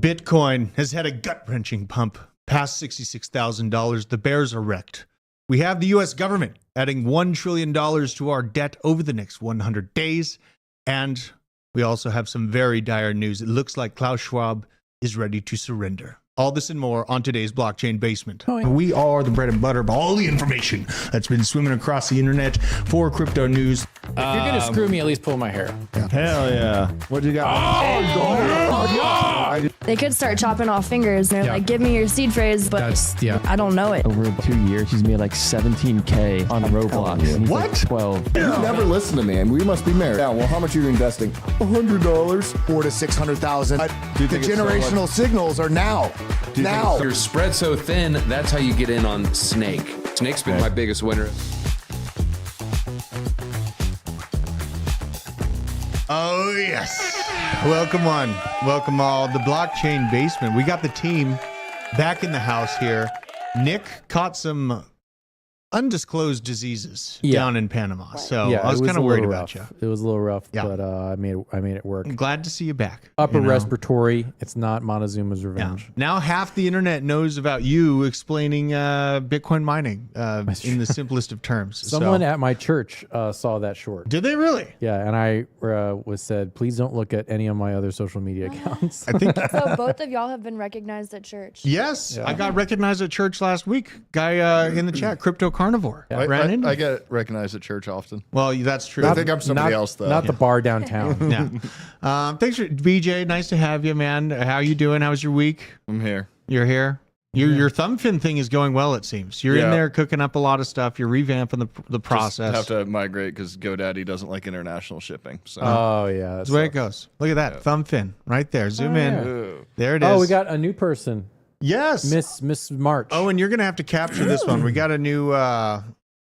Bitcoin has had a gut-wrenching pump past $66,000. The bears are wrecked. We have the U.S. government adding $1 trillion to our debt over the next 100 days. And we also have some very dire news. It looks like Klaus Schwab is ready to surrender. All this and more on today's Blockchain Basement. We are the bread and butter of all the information that's been swimming across the internet for crypto news. If you're going to screw me, at least pull my hair. Hell yeah. What do you got? They could start chopping off fingers. They're like, give me your seed phrase, but I don't know it. Over 2 years, he's made like 17K on Roblox. And he's What? Like 12. You never listen to me, and we must be married. Yeah, well, how much are you investing? $100. 400 to 600,000. The think it's generational signals are now. Now. You're spread so thin, that's how you get in on Snake. Snake's been my biggest winner. Oh, yes. Welcome on. Welcome all. The Blockchain Basement. We got the team back in the house here. Nick caught some undisclosed diseases down in Panama. So I was kind of worried about you. It was a little rough, Yeah. but I made it work. I'm glad to see you back. Upper you know? respiratory. It's not Montezuma's Yeah. revenge. Now half the internet knows about you explaining Bitcoin mining in the simplest of terms. Someone So- at my church saw that short. Did they really? Yeah, and I was said, please don't look at any of my other social media accounts. I think So both of y'all have been recognized at church. yes. I got recognized at church last week. Guy in the chat, Crypto Carnivore. Ran into I me. get recognized at church often. Well, that's true. I think I'm somebody else, though. Not the bar downtown. Yeah. Thanks for BJ. Nice to have you, man. How you doing? How's your week? I'm here. You're here. Your thumb fin thing is going well. It seems you're in Yeah. there cooking up a lot of stuff. You're revamping the process. Just have to migrate because GoDaddy doesn't like international shipping. So. Oh yeah, That's the way it goes. Look at that thumb fin right there. Zoom in. Ooh. There it is. Oh, we got a new person, yes, Miss March. Oh, and you're gonna have to capture this one. We got a new.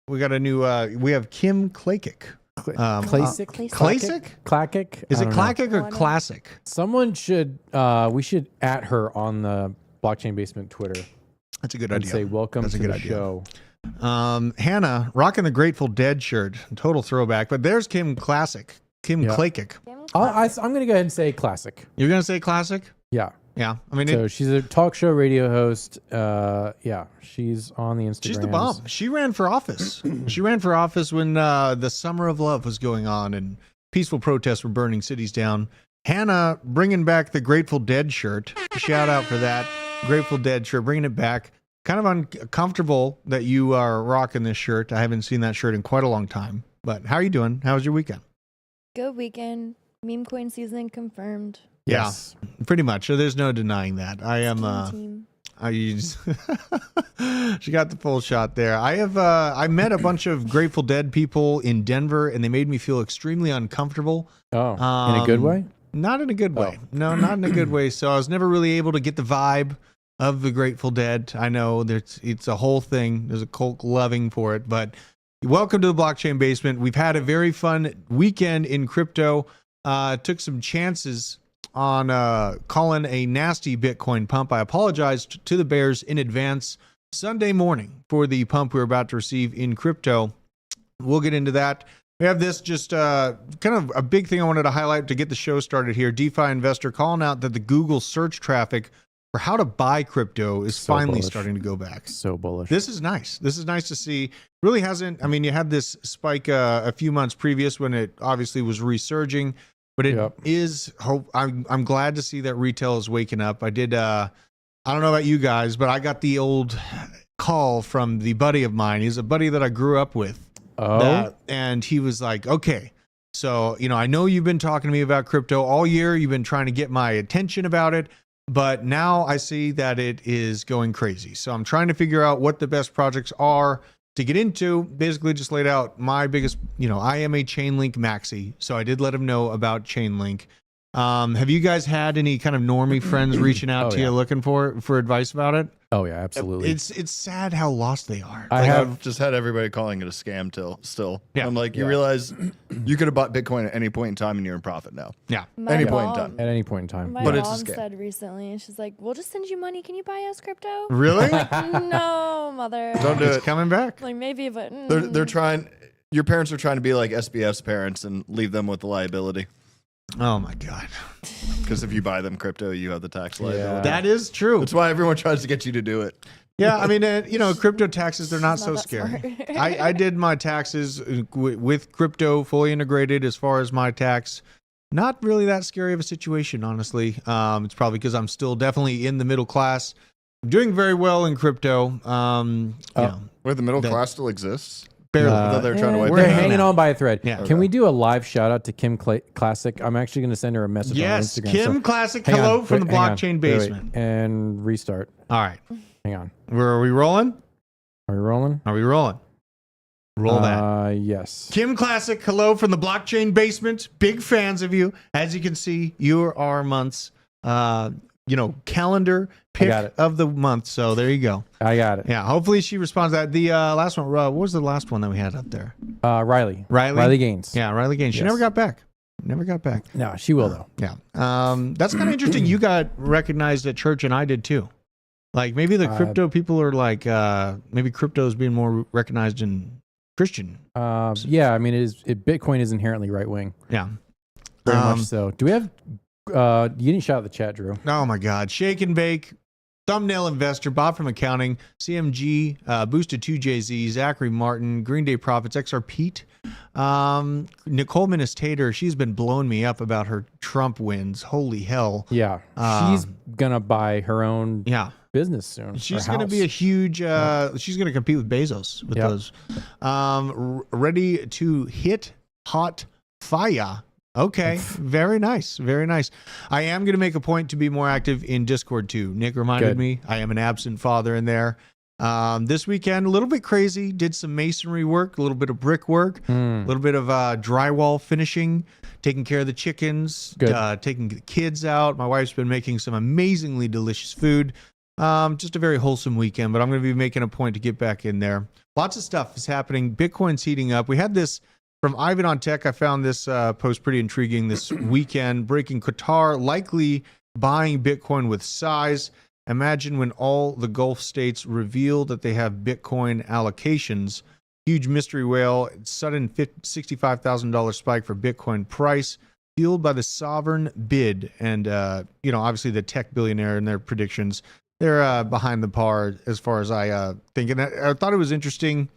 We have Kim Klakik. Classic. Classic? Classic. Is I it don't know. Classic or Classic? Someone should. We should at her on the Blockchain Basement Twitter That's a good and idea. say welcome That's a to good the idea. show. Hannah rocking the Grateful Dead shirt, total throwback. But there's Kim Classic, Kim Yeah. Klakik. I'm gonna go ahead and say classic. You're gonna say Classic? Yeah. Yeah, I mean, So she's a talk show radio host. Yeah, she's on the Instagram. she's the bomb. She ran for office. She ran for office when the Summer of Love was going on and peaceful protests were burning cities down. Hannah bringing back the Grateful Dead shirt. Shout out for that. Grateful Dead shirt, bringing it back. Kind of uncomfortable that you are rocking this shirt. I haven't seen that shirt in quite a long time. But how are you doing? How was your weekend? Good weekend. Meme coin season confirmed. Yes. Yeah, pretty much. So there's no denying that. I am. Team. She got the full shot there. I met a bunch of Grateful Dead people in Denver, and they made me feel extremely uncomfortable. Oh, in a good way? Not in a good way. No, not in a good way. So I was never really able to get the vibe of the Grateful Dead. I know it's a whole thing. There's a cult loving for it, but welcome to the Blockchain Basement. We've had a very fun weekend in crypto. Took some chances on calling a nasty Bitcoin pump. I apologized to the bears in advance Sunday morning for the pump we're about to receive in crypto. We'll get into that. We have this just kind of a big thing I wanted to highlight to get the show started here. DeFi investor calling out that the Google search traffic for how to buy crypto is So finally bullish. starting to go back. So bullish. This is nice. This is nice to see. Really hasn't. I mean, you had this spike a few months previous when it obviously was resurging, but it is hope. I'm glad to see that retail is waking up. I did. I don't know about you guys, but I got the old call from the buddy of mine. He's a buddy that I grew up with. And he was like, okay, so, I know you've been talking to me about crypto all year. You've been trying to get my attention about it, but now I see that it is going crazy. So I'm trying to figure out what the best projects are to get into. Basically just laid out my biggest, I am a Chainlink maxi. So I did let him know about Chainlink. Have you guys had any kind of normie friends reaching out to you looking for advice about it? Oh yeah, absolutely. It's sad how lost they are. I've just had everybody calling it a scam still. Yeah. I'm like, you realize you could have bought Bitcoin at any point in time and you're in profit now. Yeah. Any point in time. At any point in time. My But it's a mom scam. said recently, and she's like, "We'll just send you money. Can you buy us crypto?" Really? No, mother. Don't do It's it. coming back. Like maybe, but They're trying. Your parents are trying to be like SBF's parents and leave them with the liability. Oh my God. Because if you buy them crypto, you have the tax liability. That is true. That's why everyone tries to get you to do it. Yeah, I mean, crypto taxes, they're not so that scary. I did my taxes with crypto fully integrated as far as my tax. Not really that scary of a situation, honestly. It's probably because I'm still definitely in the middle class. I'm doing very well in crypto. Wait, the middle class still exists? Barely. I thought they were trying to wipe We're that out. hanging on by a thread. Yeah. Can we do a live shout out to Kim Classic? I'm actually going to send her a message Yes, on Instagram. Kim So Classic, hang hello on. from the Wait, hang on. blockchain Wait, basement. and restart. All right. Hang on. Are we rolling? Are we rolling? Are we rolling? Roll that. Yes. Kim Classic, hello from the blockchain basement. Big fans of you. As you can see, you are our month's, calendar pick of the month. So there you go. I got it. Yeah. Hopefully she responds to that. The last one, what was the last one that we had up there? Riley. Riley? Riley Gaines. Yeah, Riley Gaines. She Yes. never got back. Never got back. No, she will though. Yeah. That's kind of interesting. You got recognized at church and I did too. Like maybe the crypto people are like, maybe crypto is being more recognized in Christian. Yeah, I mean, Bitcoin is inherently right wing. Yeah. Very much so. Do we have, you didn't shout out the chat, Drew. Oh my God. Shake and Bake, Thumbnail Investor, Bob from Accounting, CMG, Boosted 2JZ, Zachary Martin, Green Day Profits, XR Pete, Nicole Ministator. She's been blowing me up about her Trump wins. Holy hell. Yeah. She's going to buy her own business soon. She's going to be a huge, she's going to compete with Bezos with those. Ready to hit hot fire. Okay. Very nice. Very nice. I am going to make a point to be more active in Discord too. Nick reminded me I am an absent father in there. This weekend, a little bit crazy. Did some masonry work, a little bit of brick work, a little bit of drywall finishing, taking care of the chickens, taking the kids out. My wife's been making some amazingly delicious food. Just a very wholesome weekend, but I'm going to be making a point to get back in there. Lots of stuff is happening. Bitcoin's heating up. We had this from Ivan on Tech. I found this post pretty intriguing this weekend. Breaking Qatar likely buying Bitcoin with size. Imagine when all the Gulf states reveal that they have Bitcoin allocations. Huge mystery whale. Sudden $65,000 spike for Bitcoin price, fueled by the sovereign bid. And, obviously the tech billionaire and their predictions. They're behind the par as far as I think. And I thought it was interesting.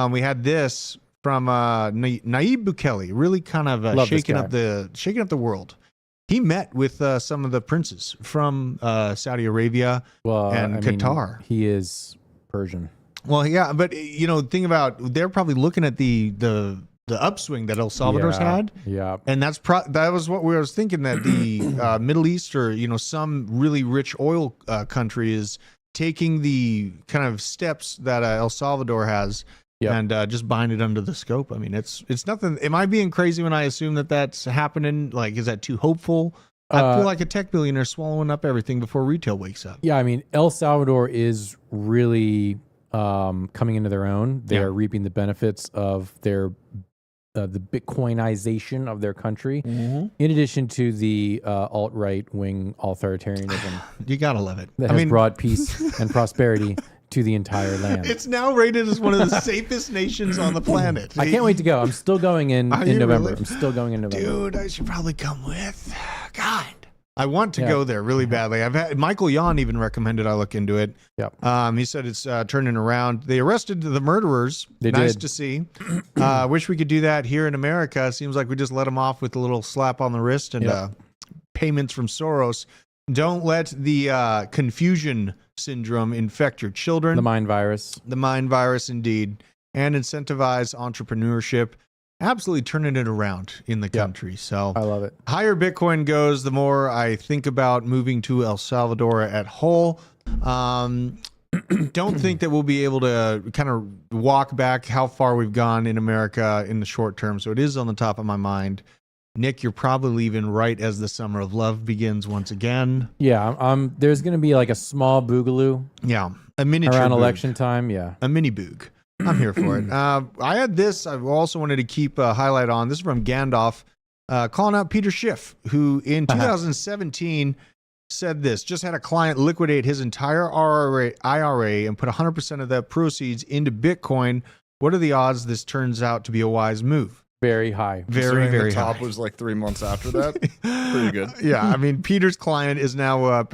We had this from Nayib Bukele, really kind of shaking up the world. He met with some of the princes from Saudi Arabia and Qatar. He is Persian. Well, yeah, but think about, they're probably looking at the upswing that El Salvador's had. Yeah, and that was what we was thinking, that the Middle East or some really rich oil country is taking the kind of steps that El Salvador has. And just buying it under the scope. I mean, it's nothing. Am I being crazy when I assume that that's happening? Like, is that too hopeful? I feel like a tech billionaire swallowing up everything before retail wakes up. Yeah, I mean, El Salvador is really coming into their own. They are reaping the benefits of their the Bitcoinization of their country, in addition to the alt-right wing authoritarianism. You gotta love it. That has brought peace and prosperity to the entire land. It's now rated as one of the safest nations on the planet. I can't wait to go. I'm still going in November. Really? I'm still going in November. Dude, I should probably come with. God. I want to go there really badly. I've had Michael Yon even recommended I look into it. Yep. He said it's turning around. They arrested the murderers. Nice to see. Wish we could do that here in America. Seems like we just let them off with a little slap on the wrist and payments from Soros. Don't let the confusion syndrome infect your children. The mind virus. The mind virus, indeed. And incentivize entrepreneurship. Absolutely turning it around in the country. So I love it. Higher Bitcoin goes, the more I think about moving to El Salvador at whole. Don't think that we'll be able to kind of walk back how far we've gone in America in the short term. So it is on the top of my mind. Nick, you're probably leaving right as the summer of love begins once again. Yeah, there's going to be like a small boogaloo. Yeah, a miniature around boog. Election time. Yeah, a mini boog. I'm here for it. I had this. I also wanted to keep a highlight on. This is from Gandalf, calling out Peter Schiff, who in 2017 said this. Just had a client liquidate his entire IRA and put 100% of the proceeds into Bitcoin. What are the odds this turns out to be a wise move? Very high. Very, very the top high. was like 3 months after that. Pretty good. Yeah, I mean, Peter's client is now up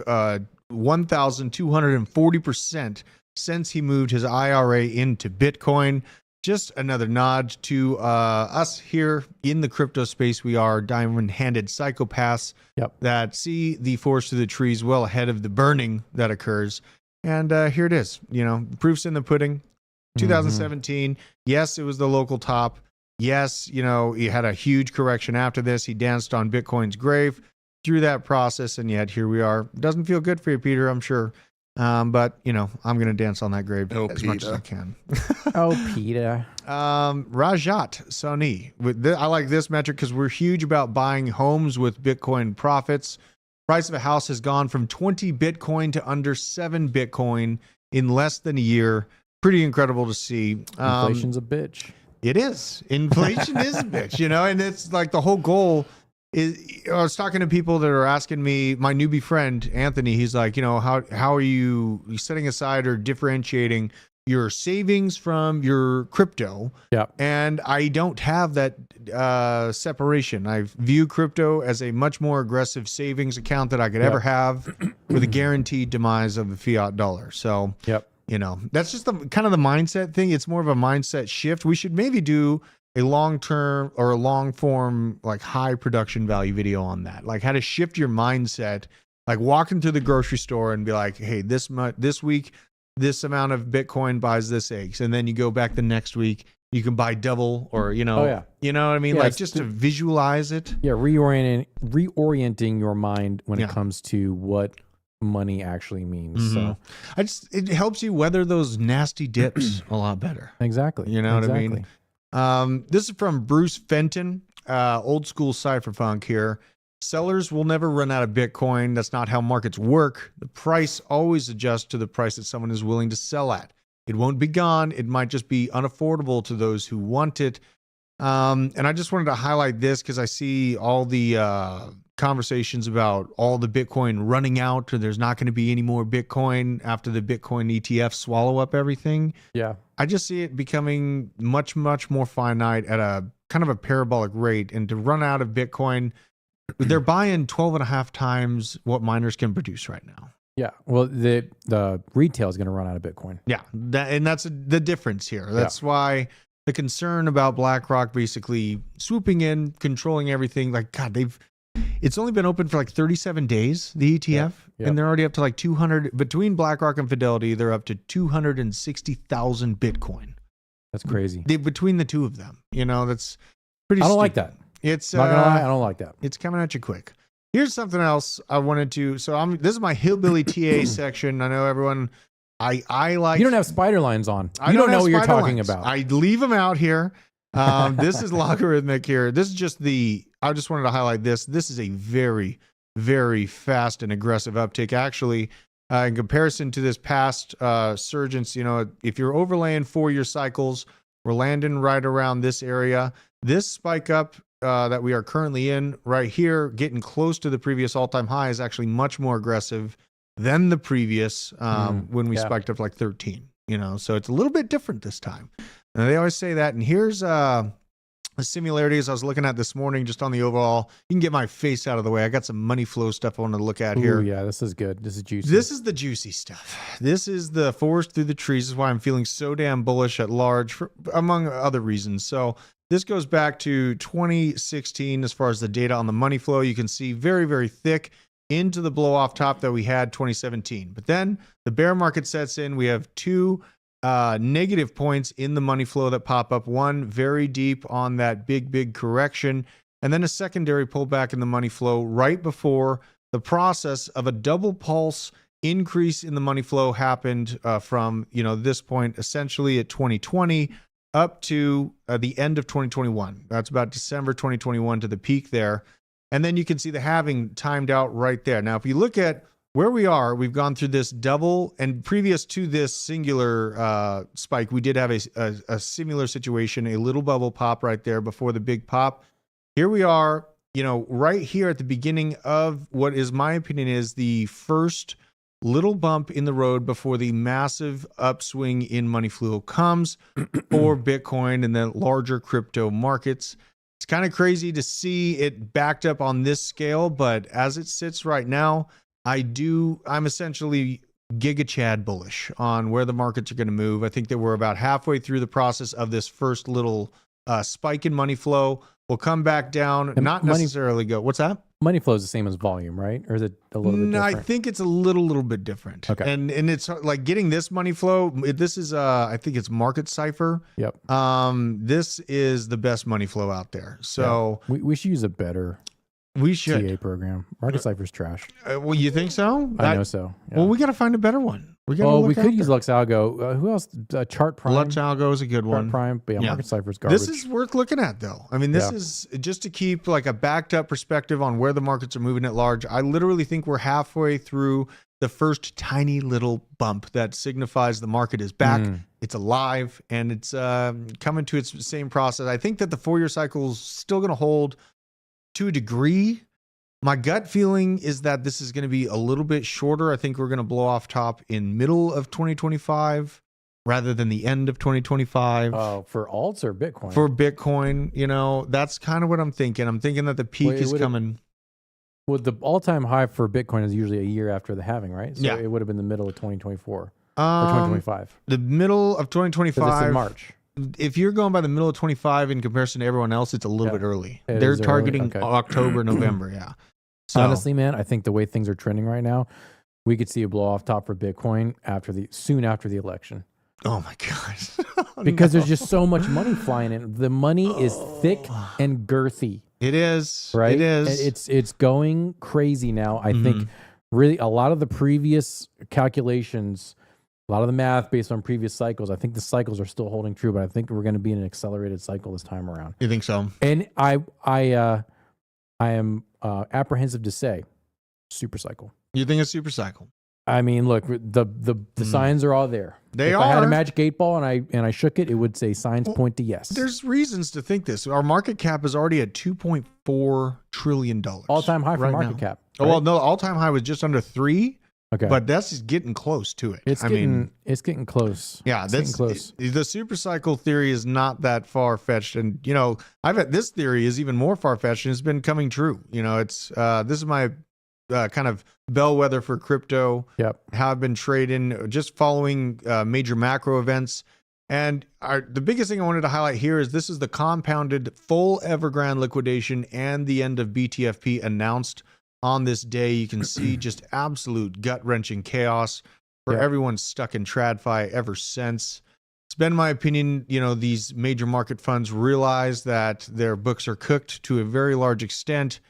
1,240% since he moved his IRA into Bitcoin. Just another nod to us here in the crypto space. We are diamond-handed psychopaths that see the forest through the trees well ahead of the burning that occurs. And here it is. You know, proof's in the pudding. 2017. Yes, it was the local top. Yes, you know, he had a huge correction after this. He danced on Bitcoin's grave through that process, and yet here we are. Doesn't feel good for you, Peter, I'm sure. But, you know, I'm going to dance on that grave as much as I can. Oh, Peter. Rajat Soni. I like this metric because we're huge about buying homes with Bitcoin profits. Price of a house has gone from 20 Bitcoin to under 7 Bitcoin in less than a year. Pretty incredible to see. Inflation's a bitch. It is. Inflation is a bitch, you know, and it's like the whole goal is, I was talking to people that are asking me, my newbie friend, Anthony, he's like, you know, how are you setting aside or differentiating your savings from your crypto? Yeah. And I don't have that separation. I view crypto as a much more aggressive savings account that I could ever have with a guaranteed demise of the fiat dollar. So, you know, that's just the kind of the mindset thing. It's more of a mindset shift. We should maybe do a long-term or a long-form, like high production value video on that. Like how to shift your mindset, like walking through the grocery store and be like, hey, this week, this amount of Bitcoin buys this eggs. And then you go back the next week, you can buy double or, you know, you know what I mean? Like just to visualize it. Yeah. Reorienting your mind when it comes to what money actually means. So it helps you weather those nasty dips a lot better. Exactly. You know what I mean? This is from Bruce Fenton, old school cypherpunk here. Sellers will never run out of Bitcoin. That's not how markets work. The price always adjusts to the price that someone is willing to sell at. It won't be gone. It might just be unaffordable to those who want it. And I just wanted to highlight this because I see all the conversations about all the Bitcoin running out, or there's not going to be any more Bitcoin after the Bitcoin ETF swallow up everything. Yeah. I just see it becoming much, much more finite at a kind of a parabolic rate. And to run out of Bitcoin, they're buying 12 and a half times what miners can produce right now. Yeah. Well, the retail is going to run out of Bitcoin. Yeah. And that's the difference here. That's why the concern about BlackRock basically swooping in, controlling everything. Like, God, it's only been open for like 37 days, the ETF, and they're already up to like 200. Between BlackRock and Fidelity, they're up to 260,000 Bitcoin. That's crazy. Between the two of them, you know, that's pretty. I don't stupid. like that. It's not gonna lie, I don't like that. It's coming at you quick. Here's something else I wanted to. So this is my hillbilly TA section. I know everyone. I like. You don't have spider lines on. You don't know what you're talking about. I leave them out here. This is logarithmic here. This is just I just wanted to highlight this. This is a very, very fast and aggressive uptick. Actually, in comparison to this past surgence, you know, if you're overlaying 4-year cycles, we're landing right around this area. This spike up that we are currently in right here, getting close to the previous all-time high, is actually much more aggressive than the previous when we spiked up like 13. You know, so it's a little bit different this time. And they always say that. And here's the similarities I was looking at this morning, just on the overall. You can get my face out of the way. I got some money flow stuff I want to look at here. Yeah, this is good. This is juicy. This is the juicy stuff. This is the forest through the trees. This is why I'm feeling so damn bullish at large, among other reasons. So this goes back to 2016 as far as the data on the money flow. You can see very, very thick into the blow off top that we had 2017. But then the bear market sets in. We have two negative points in the money flow that pop up. One very deep on that big correction, and then a secondary pullback in the money flow right before the process of a double pulse increase in the money flow happened from, you know, this point essentially at 2020 up to the end of 2021. That's about December 2021 to the peak there. And then you can see the halving timed out right there. Now, if you look at where we are, we've gone through this double, and previous to this singular spike, we did have a similar situation, a little bubble pop right there before the big pop. Here we are, you know, right here at the beginning of what is, my opinion, is the first little bump in the road before the massive upswing in money flow comes for Bitcoin and the larger crypto markets. It's kind of crazy to see it backed up on this scale, but as it sits right now, I'm essentially Giga Chad bullish on where the markets are going to move. I think that we're about halfway through the process of this first little spike in money flow. We'll come back down, And not necessarily go. What's that? Money flow is the same as volume, right? Or is it a little bit different? I think it's a little bit different. Okay. And it's like getting this money flow. This is I think it's Market Cipher. Yep. This is the best money flow out there. So we should use a better we should. TA program. Market Cipher's trash. Well, you think so? I know so. Yeah. Well, we got to find a better one. We could use Lux Algo. Who else? Chart Prime. Lux Algo is a good one. Chart Prime. But Market Cipher's garbage. This is worth looking at, though. I mean, this is just to keep like a backed up perspective on where the markets are moving at large. I literally think we're halfway through the first tiny little bump that signifies the market is back. It's alive, and it's coming to its same process. I think that the 4-year cycle is still going to hold to a degree. My gut feeling is that this is going to be a little bit shorter. I think we're going to blow off top in middle of 2025 rather than the end of 2025. Oh, for alts or Bitcoin? For Bitcoin, that's kind of what I'm thinking. I'm thinking that the peak is coming. Well, the all-time high for Bitcoin is usually a year after the halving, right? So it would have been the middle of 2024 or 2025. The middle of 2025. It's in March. If you're going by the middle of 25 in comparison to everyone else, it's a little bit early. It They're is targeting early? Okay. October, November. Yeah. So, honestly, man, I think the way things are trending right now, we could see a blow off top for Bitcoin soon after the election. Oh my God. Because there's just so much money flying in. The money is thick and girthy. It is. Right? It is. It's going crazy now. I think really a lot of the previous calculations, a lot of the math based on previous cycles, I think the cycles are still holding true, but I think we're going to be in an accelerated cycle this time around. You think so? And I am apprehensive to say super cycle. You think it's super cycle? I mean, look, the signs are all there. If I had a magic 8-ball and I shook it would say signs point to yes. There's reasons to think this. Our market cap is already at $2.4 trillion. All-time high for right market now. cap. Right? Oh, well, no, all-time high was just under 3. Okay. But that's just getting close to it. It's getting close. Yeah, that's getting close. The super cycle theory is not that far-fetched. And, I've had this theory is even more far-fetched and it's been coming true. It's this is my kind of bellwether for crypto. Yep. How I've been trading, just following major macro events. And the biggest thing I wanted to highlight here is this is the compounded full Evergrande liquidation and the end of BTFP announced on this day. You can see just absolute gut-wrenching chaos for everyone stuck in TradFi ever since. It's been my opinion, these major market funds realize that their books are cooked to a very large extent,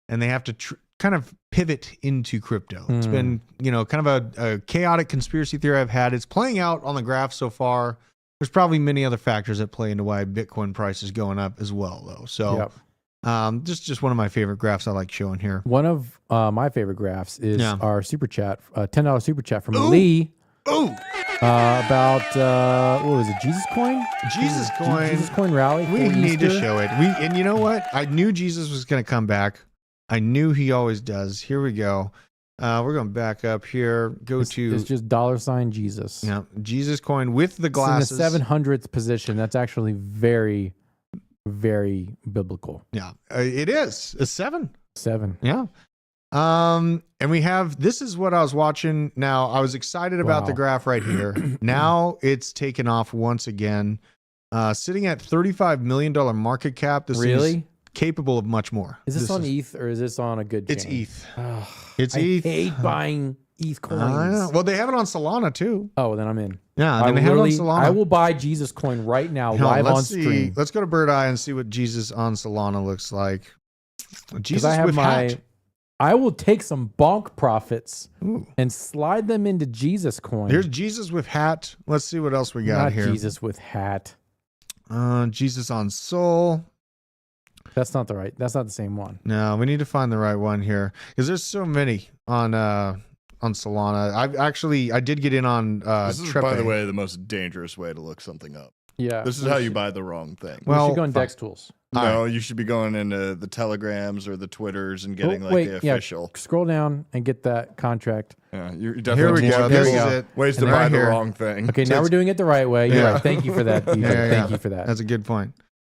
and they have to kind of pivot into crypto. It's been, kind of a chaotic conspiracy theory I've had. It's playing out on the graph so far. There's probably many other factors that play into why Bitcoin price is going up as well, though. So just one of my favorite graphs I like showing here. One of my favorite graphs is our super chat, $10 super chat from Lee. About what was it? Jesus Coin? Jesus Coin rally. We need to show it. And you know what? I knew Jesus was going to come back. I knew he always does. Here we go. We're going back up here. It's just $ Jesus. Yeah, Jesus Coin with the glasses. It's in the 700th position. That's actually very, very biblical. Yeah, it is. It's 7. 7. Yeah. And we have, this is what I was watching. Now, I was excited about the graph right here. Now it's taken off once again. Sitting at $35 million market cap. This is capable of much more. Is this on ETH or is this on a good chain? It's ETH. It's ETH. I hate buying ETH coins. Well, they have it on Solana too. Oh, then I'm in. Yeah, they have it on Solana. I will buy Jesus Coin right now live on stream. Let's go to Bird Eye and see what Jesus on Solana looks like. Jesus I have with hat. I will take some bonk profits and slide them into Jesus Coin. Here's Jesus with hat. Let's see what else we got here. Jesus with hat. Jesus on Sol. That's not the same one. No, we need to find the right one here because there's so many on Solana. I did get in on this is, Trepe. by the way, the most dangerous way to look something up. Yeah. This is how you buy the wrong thing. Well, you should go on Dex Tools. No, you should be going into the Telegrams or the Twitters and getting the official. Yeah, scroll down and get that contract. Yeah, you're definitely here we go. This is it. Ways to buy the wrong thing. Okay, now we're doing it the right way. You're right. Thank you for that. Thank you for that. That's a good point.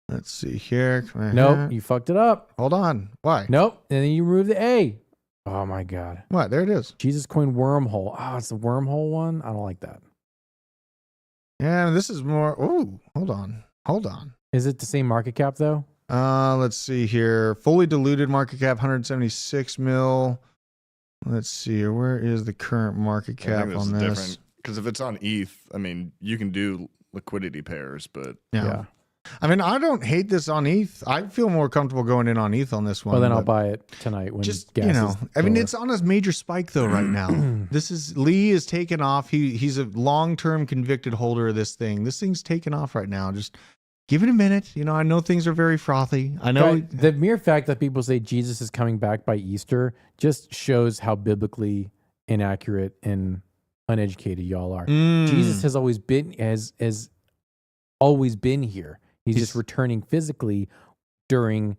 Let's see here. Nope, you fucked it up. Hold on. Why? Nope, and then you remove the A. Oh my God. What? There it is. Jesus coin wormhole. Oh, it's the wormhole one. I don't like that. Yeah, this is more. Oh, hold on. Hold on. Is it the same market cap though? Let's see here. Fully diluted market cap 176 mil. Let's see here. Where is the current market cap on this? Because if it's on ETH, I mean, you can do liquidity pairs, but yeah. I mean, I don't hate this on ETH. I feel more comfortable going in on ETH on this one. Well, then I'll buy it tonight when just gas is I mean, lower. it's on a major spike though right now. Lee is taking off. He's a long-term convicted holder of this thing. This thing's taking off right now. Just give it a minute. I know things are very frothy. I know the mere fact that people say Jesus is coming back by Easter just shows how biblically inaccurate and uneducated y'all are. Jesus has always been always been here. He's just returning physically during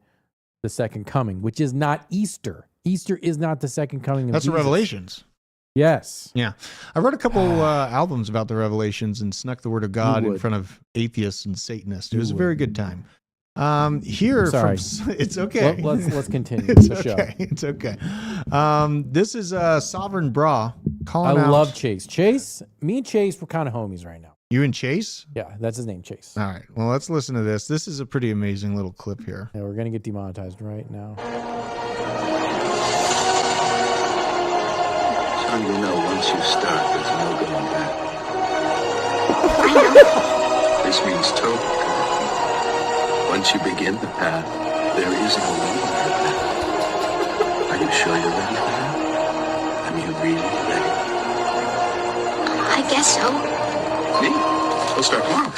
the second coming, which is not Easter. Easter is not the second coming of That's Jesus. the Revelations. Yes. Yeah. I wrote a couple albums about the Revelations and snuck the word of God in front of atheists and Satanists. It was a very good time. Sorry. It's okay. Let's continue It's the show. okay. It's okay. This is Sovereign Bra calling I out. love Chase. Chase, me and Chase, we're kind of homies right now. You and Chase? Yeah, that's his name, Chase. All right. Well, let's listen to this. This is a pretty amazing little clip here. Yeah, we're gonna get demonetized right now. So once you start, there's no going back. This means total commitment. Once you begin the path, there is no leaving the path. Are you sure you're ready for that? I mean, really ready? I guess so. We'll start tomorrow.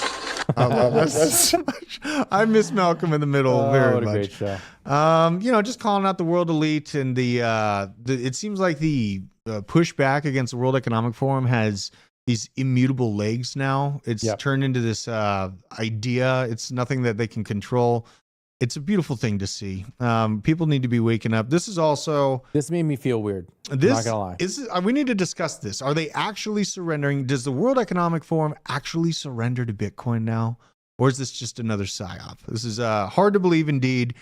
I love this so much. I miss Malcolm in the Middle very what a much. great show. Just calling out the world elite and the it seems like the pushback against the World Economic Forum has these immutable legs now. It's turned into this idea. It's nothing that they can control. It's a beautiful thing to see. People need to be waking up. This made me feel weird. I'm not gonna lie. We need to discuss this. Are they actually surrendering? Does the World Economic Forum actually surrender to Bitcoin now? Or is this just another psyop? This is hard to believe indeed,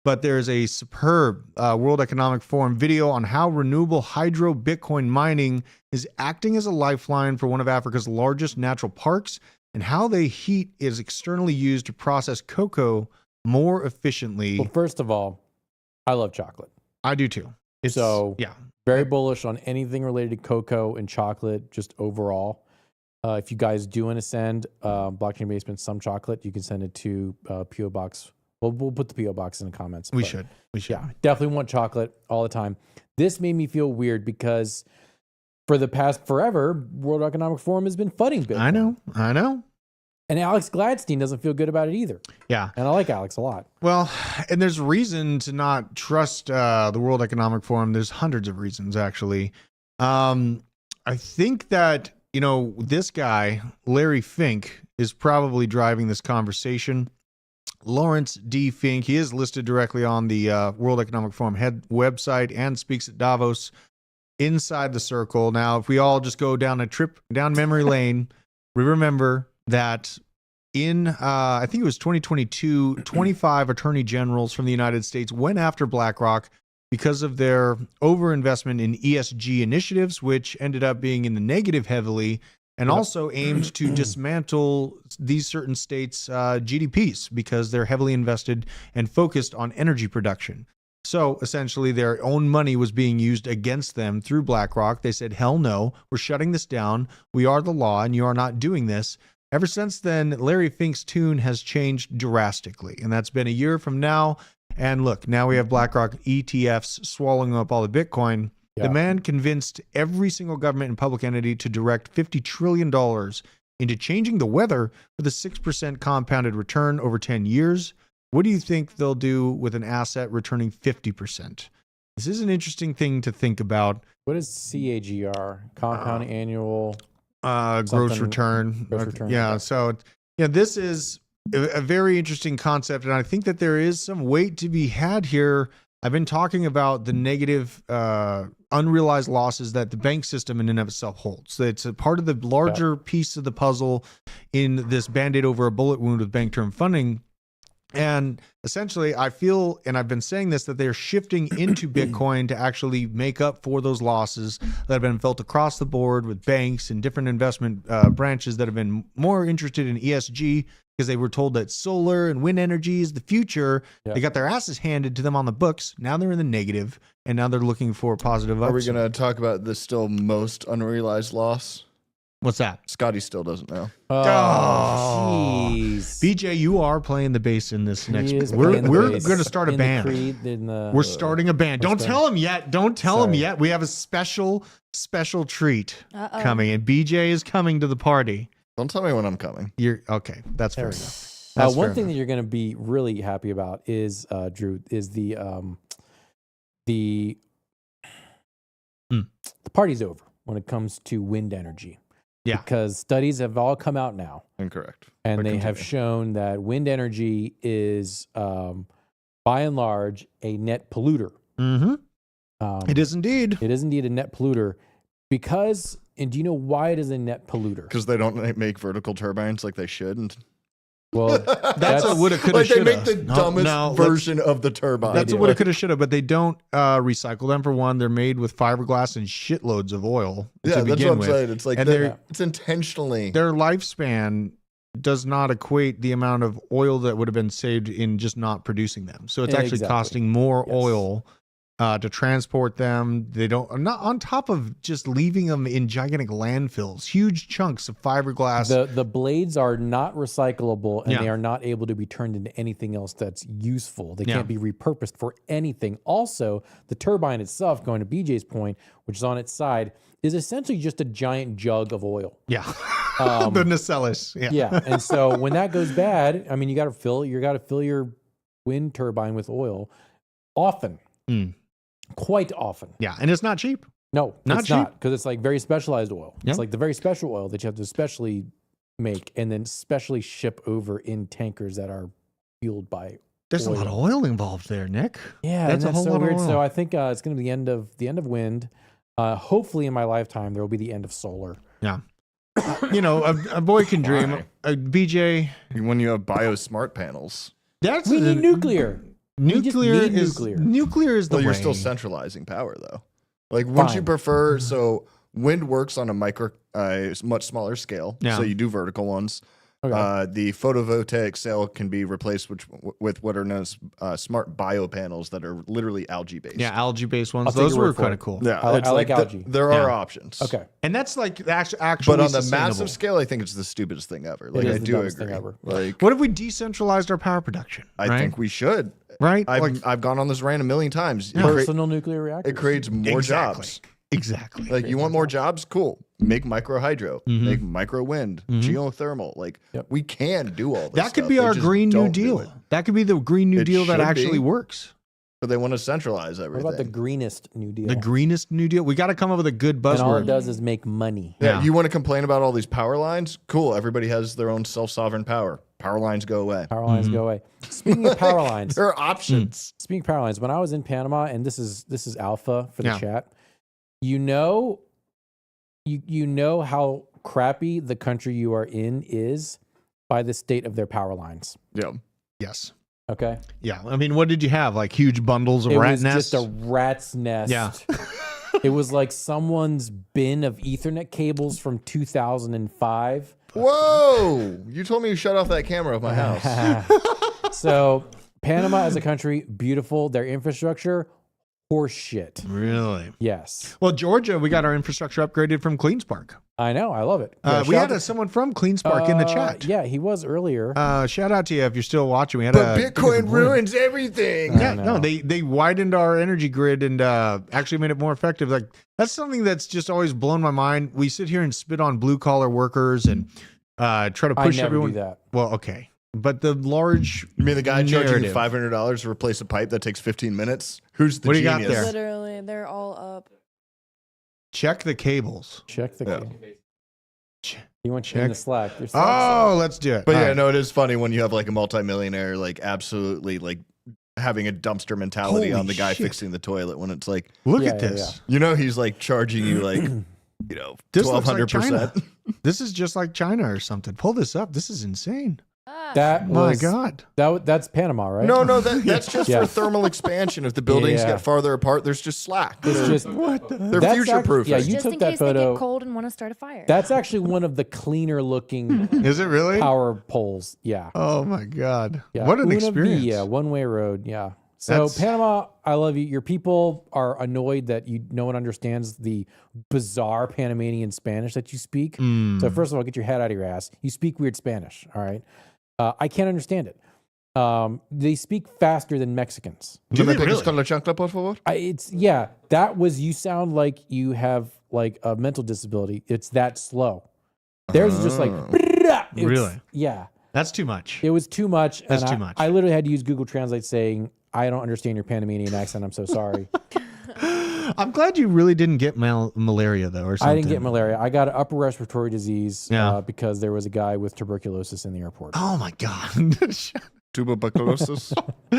but there is a superb World Economic Forum video on how renewable hydro Bitcoin mining is acting as a lifeline for one of Africa's largest natural parks, and how the heat is externally used to process cocoa more efficiently. Well, first of all, I love chocolate. I do too. Very bullish on anything related to cocoa and chocolate, just overall. If you guys do want to send Blockchain Basement some chocolate, you can send it to P.O. Box. We'll put the P.O. Box in the comments. We should. Yeah, definitely want chocolate all the time. This made me feel weird because for the past forever, World Economic Forum has been funding Bitcoin. I know. And Alex Gladstein doesn't feel good about it either. Yeah. And I like Alex a lot. Well, and there's reason to not trust the World Economic Forum. There's hundreds of reasons, actually. I think that, this guy, Larry Fink, is probably driving this conversation. Lawrence D. Fink, he is listed directly on the World Economic Forum head website and speaks at Davos inside the circle. Now, if we all just go down a trip down memory lane, we remember that in, I think it was 2022, 25 attorney generals from the United States went after BlackRock because of their overinvestment in ESG initiatives, which ended up being in the negative heavily, and also aimed to dismantle these certain states' GDPs because they're heavily invested and focused on energy production. So essentially their own money was being used against them through BlackRock. They said, hell no, we're shutting this down. We are the law and you are not doing this. Ever since then, Larry Fink's tune has changed drastically, and that's been a year from now. And look, now we have BlackRock ETFs swallowing up all the Bitcoin. Yeah. The man convinced every single government and public entity to direct $50 trillion into changing the weather with a 6% compounded return over 10 years. What do you think they'll do with an asset returning 50%? This is an interesting thing to think about. What is CAGR? Compound annual... gross return. Yeah. So, this is a very interesting concept. And I think that there is some weight to be had here. I've been talking about the negative unrealized losses that the bank system in and of itself holds. It's a part of the larger piece of the puzzle in this Band-Aid over a bullet wound with bank term funding. And essentially, I feel, and I've been saying this, that they're shifting into Bitcoin to actually make up for those losses that have been felt across the board with banks and different investment branches that have been more interested in ESG because they were told that solar and wind energy is the future. They got their asses handed to them on the books. Now they're in the negative, and now they're looking for positive. Are we going to talk about the still most unrealized loss? What's that? Scotty still doesn't know. Oh, jeez. BJ, you are playing the bass in this next. We're going to start a band. We're starting a band. Don't tell him yet. Don't tell him yet. We have a special treat coming, and BJ is coming to the party. Don't tell me when I'm coming. You're okay. That's fair enough. One thing that you're going to be really happy about is Drew is the party's over when it comes to wind energy. Yeah. Because studies have all come out now. Incorrect. And they have shown that wind energy is, by and large, a net polluter. Mm-hmm. It is indeed. It is indeed a net polluter because, and do you know why it is a net polluter? Because they don't make vertical turbines like they should. And well, that's a woulda, coulda, like shoulda. They make the dumbest version of the turbine. That's a woulda, coulda, shoulda, but they don't recycle them for one. They're made with fiberglass and shitloads of oil to begin that's what I'm with. saying. It's like it's intentionally. Their lifespan does not equate the amount of oil that would have been saved in just not producing them. So it's actually costing more oil to transport them. They don't, not on top of just leaving them in gigantic landfills, huge chunks of fiberglass. The blades are not recyclable and they are not able to be turned into anything else that's useful. They can't be repurposed for anything. Also, the turbine itself, going to BJ's point, which is on its side, is essentially just a giant jug of oil. Yeah. The nacelles. Yeah. And so when that goes bad, I mean, you got to fill your wind turbine with oil often. Quite often. Yeah, and it's not cheap. No, not it's cheap. not, because it's like very specialized oil. Yep. It's like the very special oil that you have to specially make and then specially ship over in tankers that are fueled by There's oil. a lot of oil involved there, Nick. Yeah, that's a whole lot weird. of oil. So I think it's going to be the end of wind. Hopefully in my lifetime there will be the end of solar. Yeah. You know, a boy can dream. BJ, when you have bio-smart panels. We need nuclear. Nuclear is the way. You're still centralizing power though. Like, wouldn't you prefer? So wind works on a much smaller scale. Yeah. So you do vertical ones. Okay. The photovoltaic cell can be replaced with what are known as smart bio panels that are literally algae based. Yeah, algae based ones. Those were kind of cool. Yeah, I like algae. There are options. Okay, and that's like actually. But on the massive scale, I think it's the stupidest thing ever. Like, I do agree. Like, what if we decentralized our power production? I think we should. Right? I've gone on this rant a million times. Personal nuclear reactors. It creates more jobs. Exactly. Like, you want more jobs? Cool. Make micro hydro, make micro wind, geothermal. Like, we can do all this. That could be our Green New Deal. That could be the Green New Deal that actually works. But they want to centralize everything. What about the greenest New Deal? The greenest New Deal. We got to come up with a good buzzword. And all it does is make money. Yeah. You want to complain about all these power lines? Cool. Everybody has their own self-sovereign power. Power lines go away. Power lines go away. Speaking of power lines, there are options. Speaking of power lines, when I was in Panama, and this is alpha for the chat, you know how crappy the country you are in is by the state of their power lines. Yeah. Yes. Okay. Yeah. I mean, what did you have? Like huge bundles of rat nests? It was just a rat's nest. Yeah. It was like someone's bin of Ethernet cables from 2005. Whoa! You told me you shut off that camera of my house. So Panama as a country, beautiful. Their infrastructure, horse shit. Really? Yes. Well, Georgia, we got our infrastructure upgraded from CleanSpark. I know. I love it. We had someone from CleanSpark in the chat. Yeah, he was earlier. Shout out to you if you're still watching. We had Bitcoin ruins everything. Yeah, no, they widened our energy grid and actually made it more effective. Like, that's something that's just always blown my mind. We sit here and spit on blue collar workers and try to push everyone. Do that. Well, okay. But the large You mean the guy charging you $500 to replace a pipe that takes 15 minutes? Who's the genius? What do you got there? Literally, they're all up. Check the cables. Check the cable. You want to check in the Slack? Oh, let's do it. But yeah, no, it is funny when you have like a multimillionaire, like absolutely like having a dumpster mentality on the guy fixing the toilet when it's like, look at this. You know, he's like charging you like, 1,200%. This is just like China or something. Pull this up. This is insane. That My was, God. That's Panama, right? No, that's just for thermal expansion. If the buildings get farther apart, there's just slack. It's just they're future proof. Yeah, you Just took in that case they photo. get cold and want to start a fire. That's actually one of the cleaner looking Is it really? power poles. Yeah. Oh my God. Yeah. What an Una experience. Via, one-way road. Yeah. So Panama, I love you. Your people are annoyed that no one understands the bizarre Panamanian Spanish that you speak. So first of all, get your head out of your ass. You speak weird Spanish. All right. I can't understand it. They speak faster than Mexicans. ¿Me pegas con la chancla, por favor? You sound like you have like a mental disability. It's that slow. Theirs is just like, really? Yeah. That's too much. It was too much. That's too much. I literally had to use Google Translate saying, I don't understand your Panamanian accent. I'm so sorry. I'm glad you really didn't get malaria though, or something. I didn't get malaria. I got an upper respiratory disease because there was a guy with tuberculosis in the airport. Oh my God. Tuberculosis. All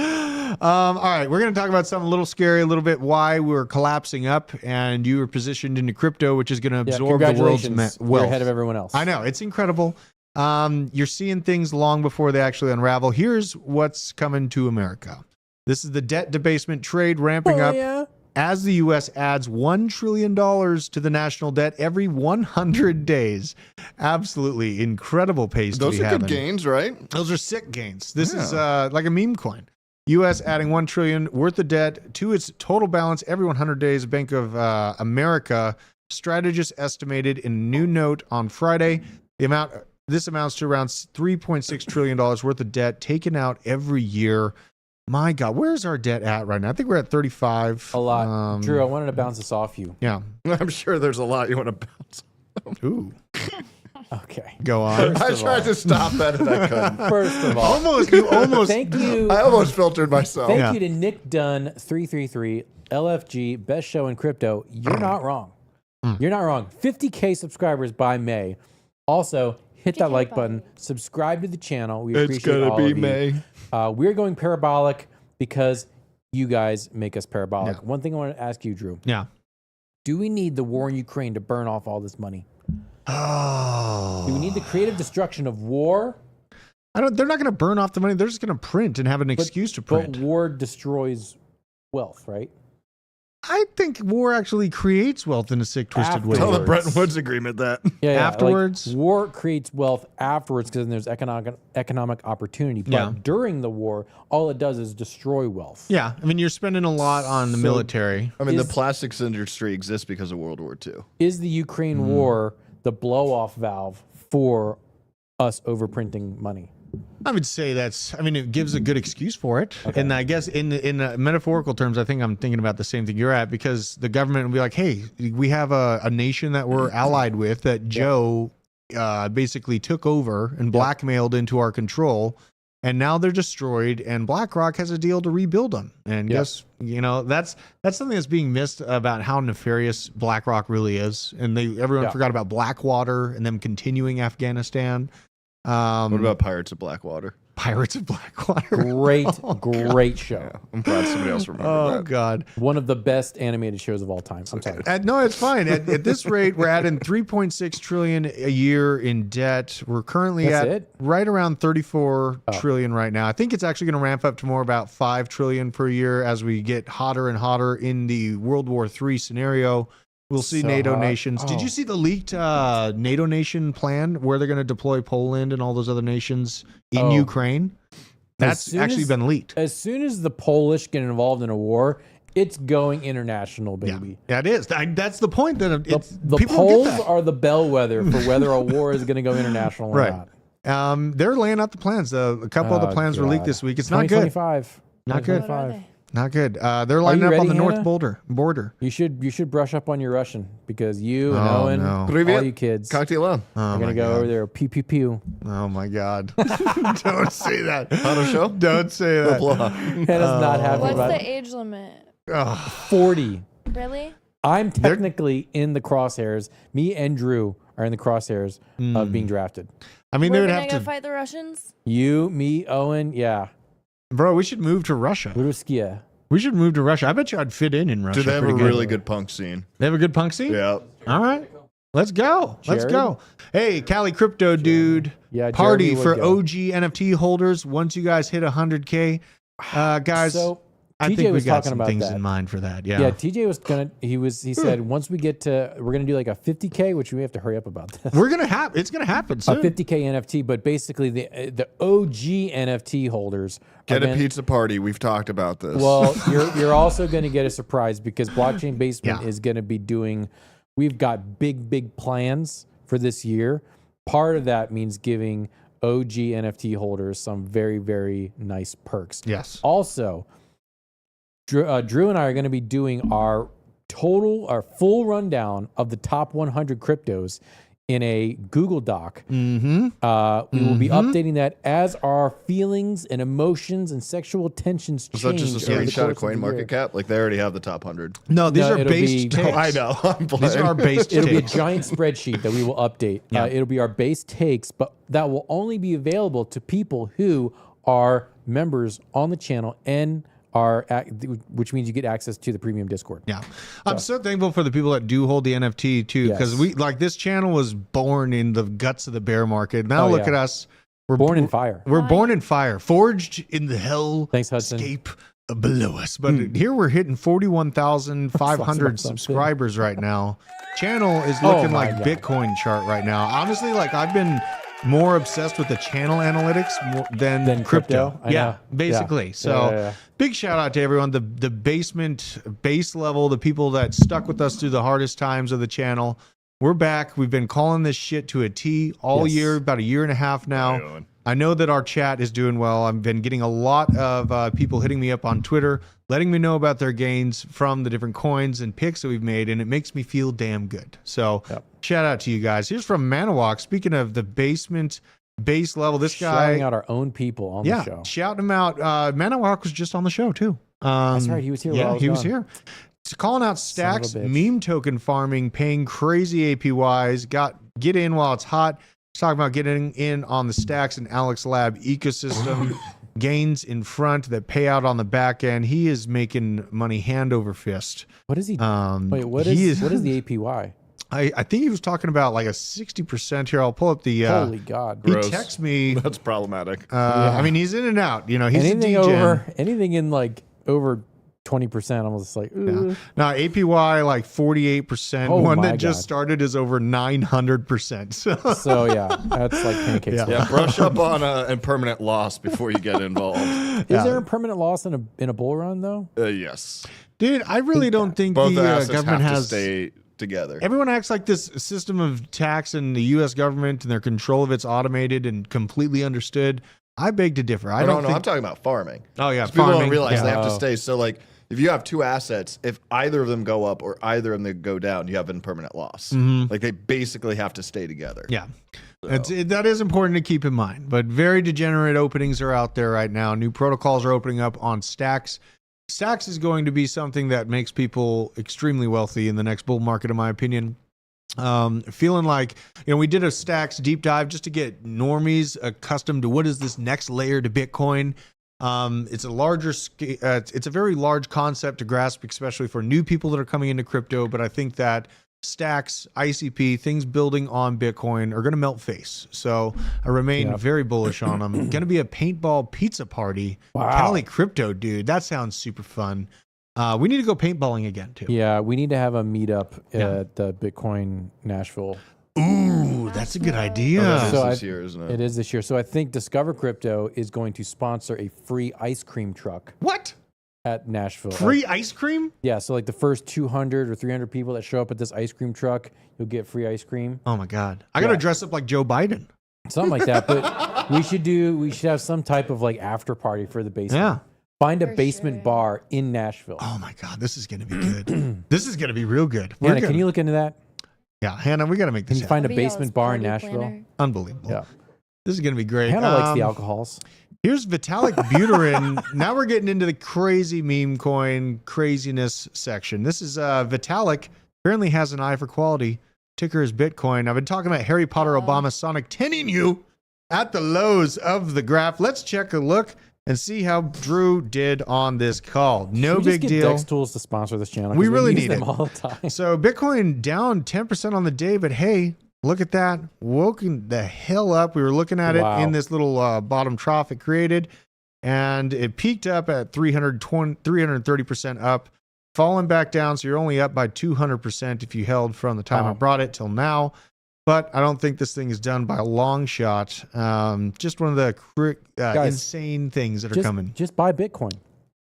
right, we're going to talk about something a little scary, a little bit why we're collapsing up, and you were positioned into crypto, which is going to absorb the world's wealth. You're ahead of everyone else. I know, it's incredible. You're seeing things long before they actually unravel. Here's what's coming to America. This is the debt debasement trade ramping up as the U.S. adds $1 trillion to the national debt every 100 days. Absolutely incredible pace. Those are good gains, right? Those are sick gains. This is like a meme coin. U.S. adding $1 trillion worth of debt to its total balance every 100 days. Bank of America strategists estimated in a new note on Friday this amounts to around $3.6 trillion worth of debt taken out every year. My God, where's our debt at right now? I think we're at 35. A lot. Drew, I wanted to bounce this off you. Yeah. I'm sure there's a lot you want to bounce. Ooh. Okay. Go on. I tried to stop that and I couldn't. First of all. You almost. Thank you. I almost filtered myself. Thank you to Nick Dunn 333 LFG best show in crypto. You're not wrong. You're not wrong. 50K subscribers by May. Also, hit that like button. Subscribe to the channel. We appreciate all of you. May. We're going parabolic because you guys make us parabolic. One thing I want to ask you, Drew. Yeah. Do we need the war in Ukraine to burn off all this money? Oh. Do we need the creative destruction of war? They're not going to burn off the money. They're just going to print and have an excuse to print. But war destroys wealth, right? I think war actually creates wealth in a sick, twisted way. Tell the Bretton Woods Agreement that. Yeah, afterwards. Like, war creates wealth afterwards because then there's economic opportunity. But during the war, all it does is destroy wealth. Yeah. I mean, you're spending a lot on the military. I mean, the plastics industry exists because of World War II. Is the Ukraine war the blow-off valve for us overprinting money? I would say it gives a good excuse for it. Okay. And I guess in metaphorical terms, I think I'm thinking about the same thing you're at, because the government will be like, hey, we have a nation that we're allied with that Joe basically took over and blackmailed into our control. And now they're destroyed, and BlackRock has a deal to rebuild them. And guess, that's something that's being missed about how nefarious BlackRock really is. And everyone forgot about Blackwater and them continuing Afghanistan. What about Pirates of Blackwater? Pirates of Blackwater. Great show. Yeah, I'm glad somebody else remembered that. Oh, God. One of the best animated shows of all time. I'm sorry. No, it's fine. At this rate, we're adding $3.6 trillion a year in debt. We're currently right around $34 trillion right now. I think it's actually going to ramp up to more about $5 trillion per year as we get hotter and hotter in the World War III scenario. We'll see NATO nations. Did you see the leaked NATO nation plan where they're going to deploy Poland and all those other nations in Ukraine? That's actually been leaked. As soon as the Polish get involved in a war, it's going international, baby. Yeah, it is. That's the point. That the Poles are the bellwether for whether a war is going to go international or not. They're laying out the plans. A couple of the plans were leaked this week. It's not good. Not good. Not good. They're lining up on the north border. You should brush up on your Russian, because you and Owen, all you kids, are going to go over there. Pew pew pew. Oh my God! Don't say that. How show? Don't say that. Hannah's not happy What's about the age limit? 40. Really? I'm technically in the crosshairs. Me and Drew are in the crosshairs of being drafted. I mean, we're they would gonna have go to fight the Russians. You, me, Owen, yeah. Bro, we should move to Russia. We should move to Russia. I bet you I'd fit in Russia. Do they have a really good punk scene? They have a good punk scene? Yeah. All right. Let's go. Let's go. Hey, Cali Crypto Dude Yeah, party Jeremy for would go. OG NFT holders. Once you guys hit 100K, guys. So I TJ think we was got talking some about things that. in mind for that. Yeah, TJ was gonna. He said once we get to, we're gonna do like a 50K, which we have to hurry up about this. We're gonna have. It's gonna happen soon. A 50K NFT, but basically the OG NFT holders Get a pizza party. We've talked about this. Well, you're also going to get a surprise because Blockchain Basement is going to be doing. We've got big plans for this year. Part of that means giving OG NFT holders some very nice perks. Yes. Also, Drew and I are going to be doing our full rundown of the top 100 cryptos in a Google Doc. Mm-hmm. We will be updating that as our feelings and emotions and sexual tensions change. Is that just a over the screenshot of course the year. CoinMarketCap? Like they already have the top 100. No, these are it'll base be- takes. I know. I'm These are our base It'll be a takes. giant spreadsheet that we will update. Yeah. It'll be our base takes, but that will only be available to people who are members on the channel and which means you get access to the premium Discord. Yeah. I'm so thankful for the people that do hold the NFT too, because this channel was born in the guts of the bear market. Now look at us. We're Born in fire. We're born in fire, forged in the hell Thanks, Hudson. escape below us. But here we're hitting 41,500 subscribers right now. Channel is looking my like God. Bitcoin chart right now. Honestly, like I've been more obsessed with the channel analytics than crypto. I know. Basically. Yeah. So Yeah. big shout out to everyone. The basement base level, the people that stuck with us through the hardest times of the channel. We're back. We've been calling this shit to a T all year, about a year and a half now. I know that our chat is doing well. I've been getting a lot of people hitting me up on Twitter, letting me know about their gains from the different coins and picks that we've made, and it makes me feel damn good. So shout out to you guys. Here's from Manawak. Speaking of the basement base level, this guy Shouting out our own people on the show. shouting him out. Manawak was just on the show too. That's right. He was here. while I Yeah, was he was gone. here. He's calling out Son of a stacks, bitch. meme token farming, paying crazy APYs. Get in while it's hot. He's talking about getting in on the stacks and Alex Lab ecosystem. Gains in front that pay out on the back end. He is making money hand over fist. What is he? Wait, what he is the APY? I think he was talking about like a 60% here. I'll pull up the. Holy God! He Gross. texts me. That's problematic. I mean, he's in and out. You know, he's anything a degen. anything in like over 20%, I'm just like, Yeah. Now APY like 48%. Oh One my that just God. started is over 900%. So so yeah, that's like pancakes. Yeah. Yeah, brush up on impermanent loss before you get involved. Is there a permanent loss in a bull run though? Yes. dude, I really don't think Both the assets government have to has. stay together. Everyone acts like this system of tax in the U.S. government and their control of it's automated and completely understood. I beg to differ. I don't know. think. I'm talking about farming. Oh yeah, People farming. don't realize Yeah. they have to stay. So like, if you have two assets, if either of them go up or either of them go down, you have impermanent loss. Like they basically have to stay together. Yeah. That is important to keep in mind. But very degenerate openings are out there right now. New protocols are opening up on Stacks. Stacks is going to be something that makes people extremely wealthy in the next bull market, in my opinion. Feeling like, we did a Stacks deep dive just to get normies accustomed to what is this next layer to Bitcoin. It's a larger scale. It's a very large concept to grasp, especially for new people that are coming into crypto. But I think that Stacks, ICP, things building on Bitcoin are going to melt face. So I remain very bullish on them. Going to be a paintball pizza party. Wow. Cali Crypto, dude. That sounds super fun. We need to go paintballing again, too. Yeah, we need to have a meetup at the Bitcoin Nashville. Ooh, that's a good idea. So This year, isn't it? It is this year. So I think Discover Crypto is going to sponsor a free ice cream truck What? at Nashville. Free ice cream? Yeah, so like the first 200 or 300 people that show up at this ice cream truck, you'll get free ice cream. Oh, my God. I got to dress up like Joe Biden. Something like that. But we should have some type of like after party for the basement. Yeah. Find a basement bar in Nashville. Oh, my God. This is going to be good. This is going to be real good. Hannah, can you look into that? Yeah, Hannah, we got to make Can this you find a Maybe y'all's basement bar in party Nashville? planner. Unbelievable. Yeah. This is going to be great. Hannah likes the alcohols. Here's Vitalik Buterin. Now we're getting into the crazy meme coin craziness section. This is Vitalik. Apparently has an eye for quality. Ticker is Bitcoin. I've been talking about Harry Potter, Obama, Sonic 10ing you at the lows of the graph. Let's check a look and see how Drew did on this call. No Should we big just get deal. Dex Tools to sponsor this channel. 'Cause We really use need them it. all the time. So Bitcoin down 10% on the day, but hey, Look at that. Woken the hell up. We were looking at it in this little bottom trough it created, and it peaked up at 330% up, falling back down. So you're only up by 200% if you held from the time I brought it till now. But I don't think this thing is done by a long shot. Just one of the insane things that are coming. Just buy Bitcoin.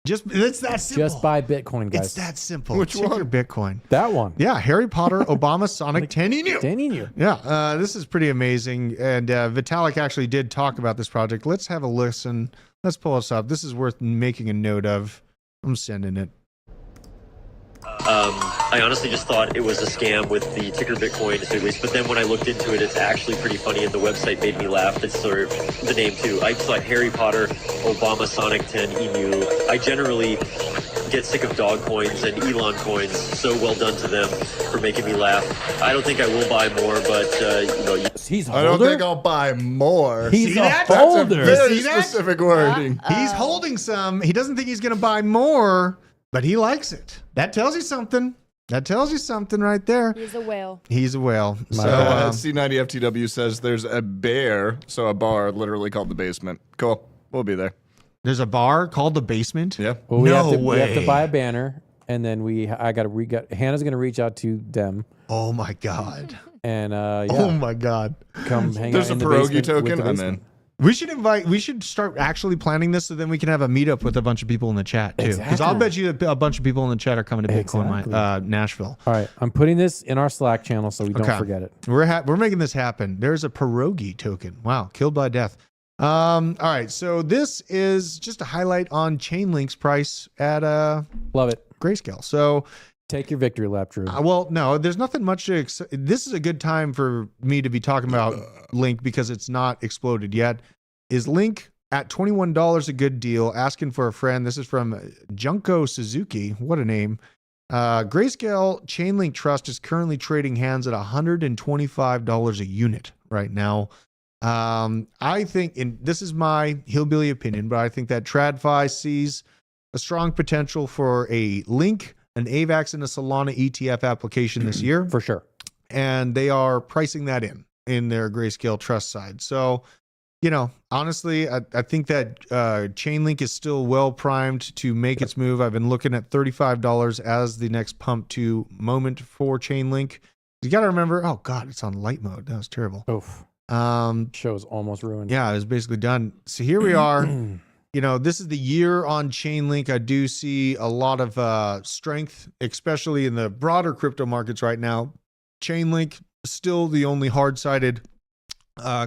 It's that simple. Just buy Bitcoin, guys. It's that simple. Which one? Bitcoin. That one. Yeah, Harry Potter, Obama, Sonic, 10 EU. 10 EU. Yeah, this is pretty amazing. And Vitalik actually did talk about this project. Let's have a listen. Let's pull this up. This is worth making a note of. I'm sending it. I honestly just thought it was a scam with the ticker Bitcoin, but then when I looked into it, it's actually pretty funny, and the website made me laugh. It's sort of the name too. I saw Harry Potter, Obama, Sonic, 10 EU. I generally get sick of dog coins and Elon coins, so well done to them for making me laugh. I don't think I will buy more, but he's a holder? I don't think I'll buy more. He's a holder. That's a very specific wording. He's holding some. He doesn't think he's going to buy more, but he likes it. That tells you something. That tells you something right there. He's a whale. He's a whale. So C90FTW says there's a bar literally called the basement. Cool. We'll be there. There's a bar called the basement? Yeah. Well, we have to buy a banner, and then Hannah's going to reach out to them. Oh my God. And oh my God. Come hang There's out a in pierogi the basement token. I'm in. We should start actually planning this so then we can have a meetup with a bunch of people in the chat too. Because I'll bet you a bunch of people in the chat are coming to Bitcoin Nashville. All right, I'm putting this in our Slack channel so we don't forget it. We're making this happen. There's a pierogi token. Wow, killed by death. All right, so this is just a highlight on Chainlink's price at love it Grayscale. So take your victory lap, Drew. Well, no, there's nothing much to. This is a good time for me to be talking about Link because it's not exploded yet. Is Link at $21 a good deal? Asking for a friend. This is from Junko Suzuki. What a name. Grayscale Chainlink Trust is currently trading hands at $125 a unit right now. I think, and this is my hillbilly opinion, but I think that TradFi sees a strong potential for a Link, an AVAX, and a Solana ETF application this year. For sure. And they are pricing that in their Grayscale Trust side. So, honestly, I think that Chainlink is still well primed to make its move. I've been looking at $35 as the next pump to moment for Chainlink. You got to remember, oh God, it's on light mode. That was terrible. Oof. Show's almost ruined. Yeah, it was basically done. So here we are. This is the year on Chainlink. I do see a lot of strength, especially in the broader crypto markets right now. Chainlink still the only hard-sided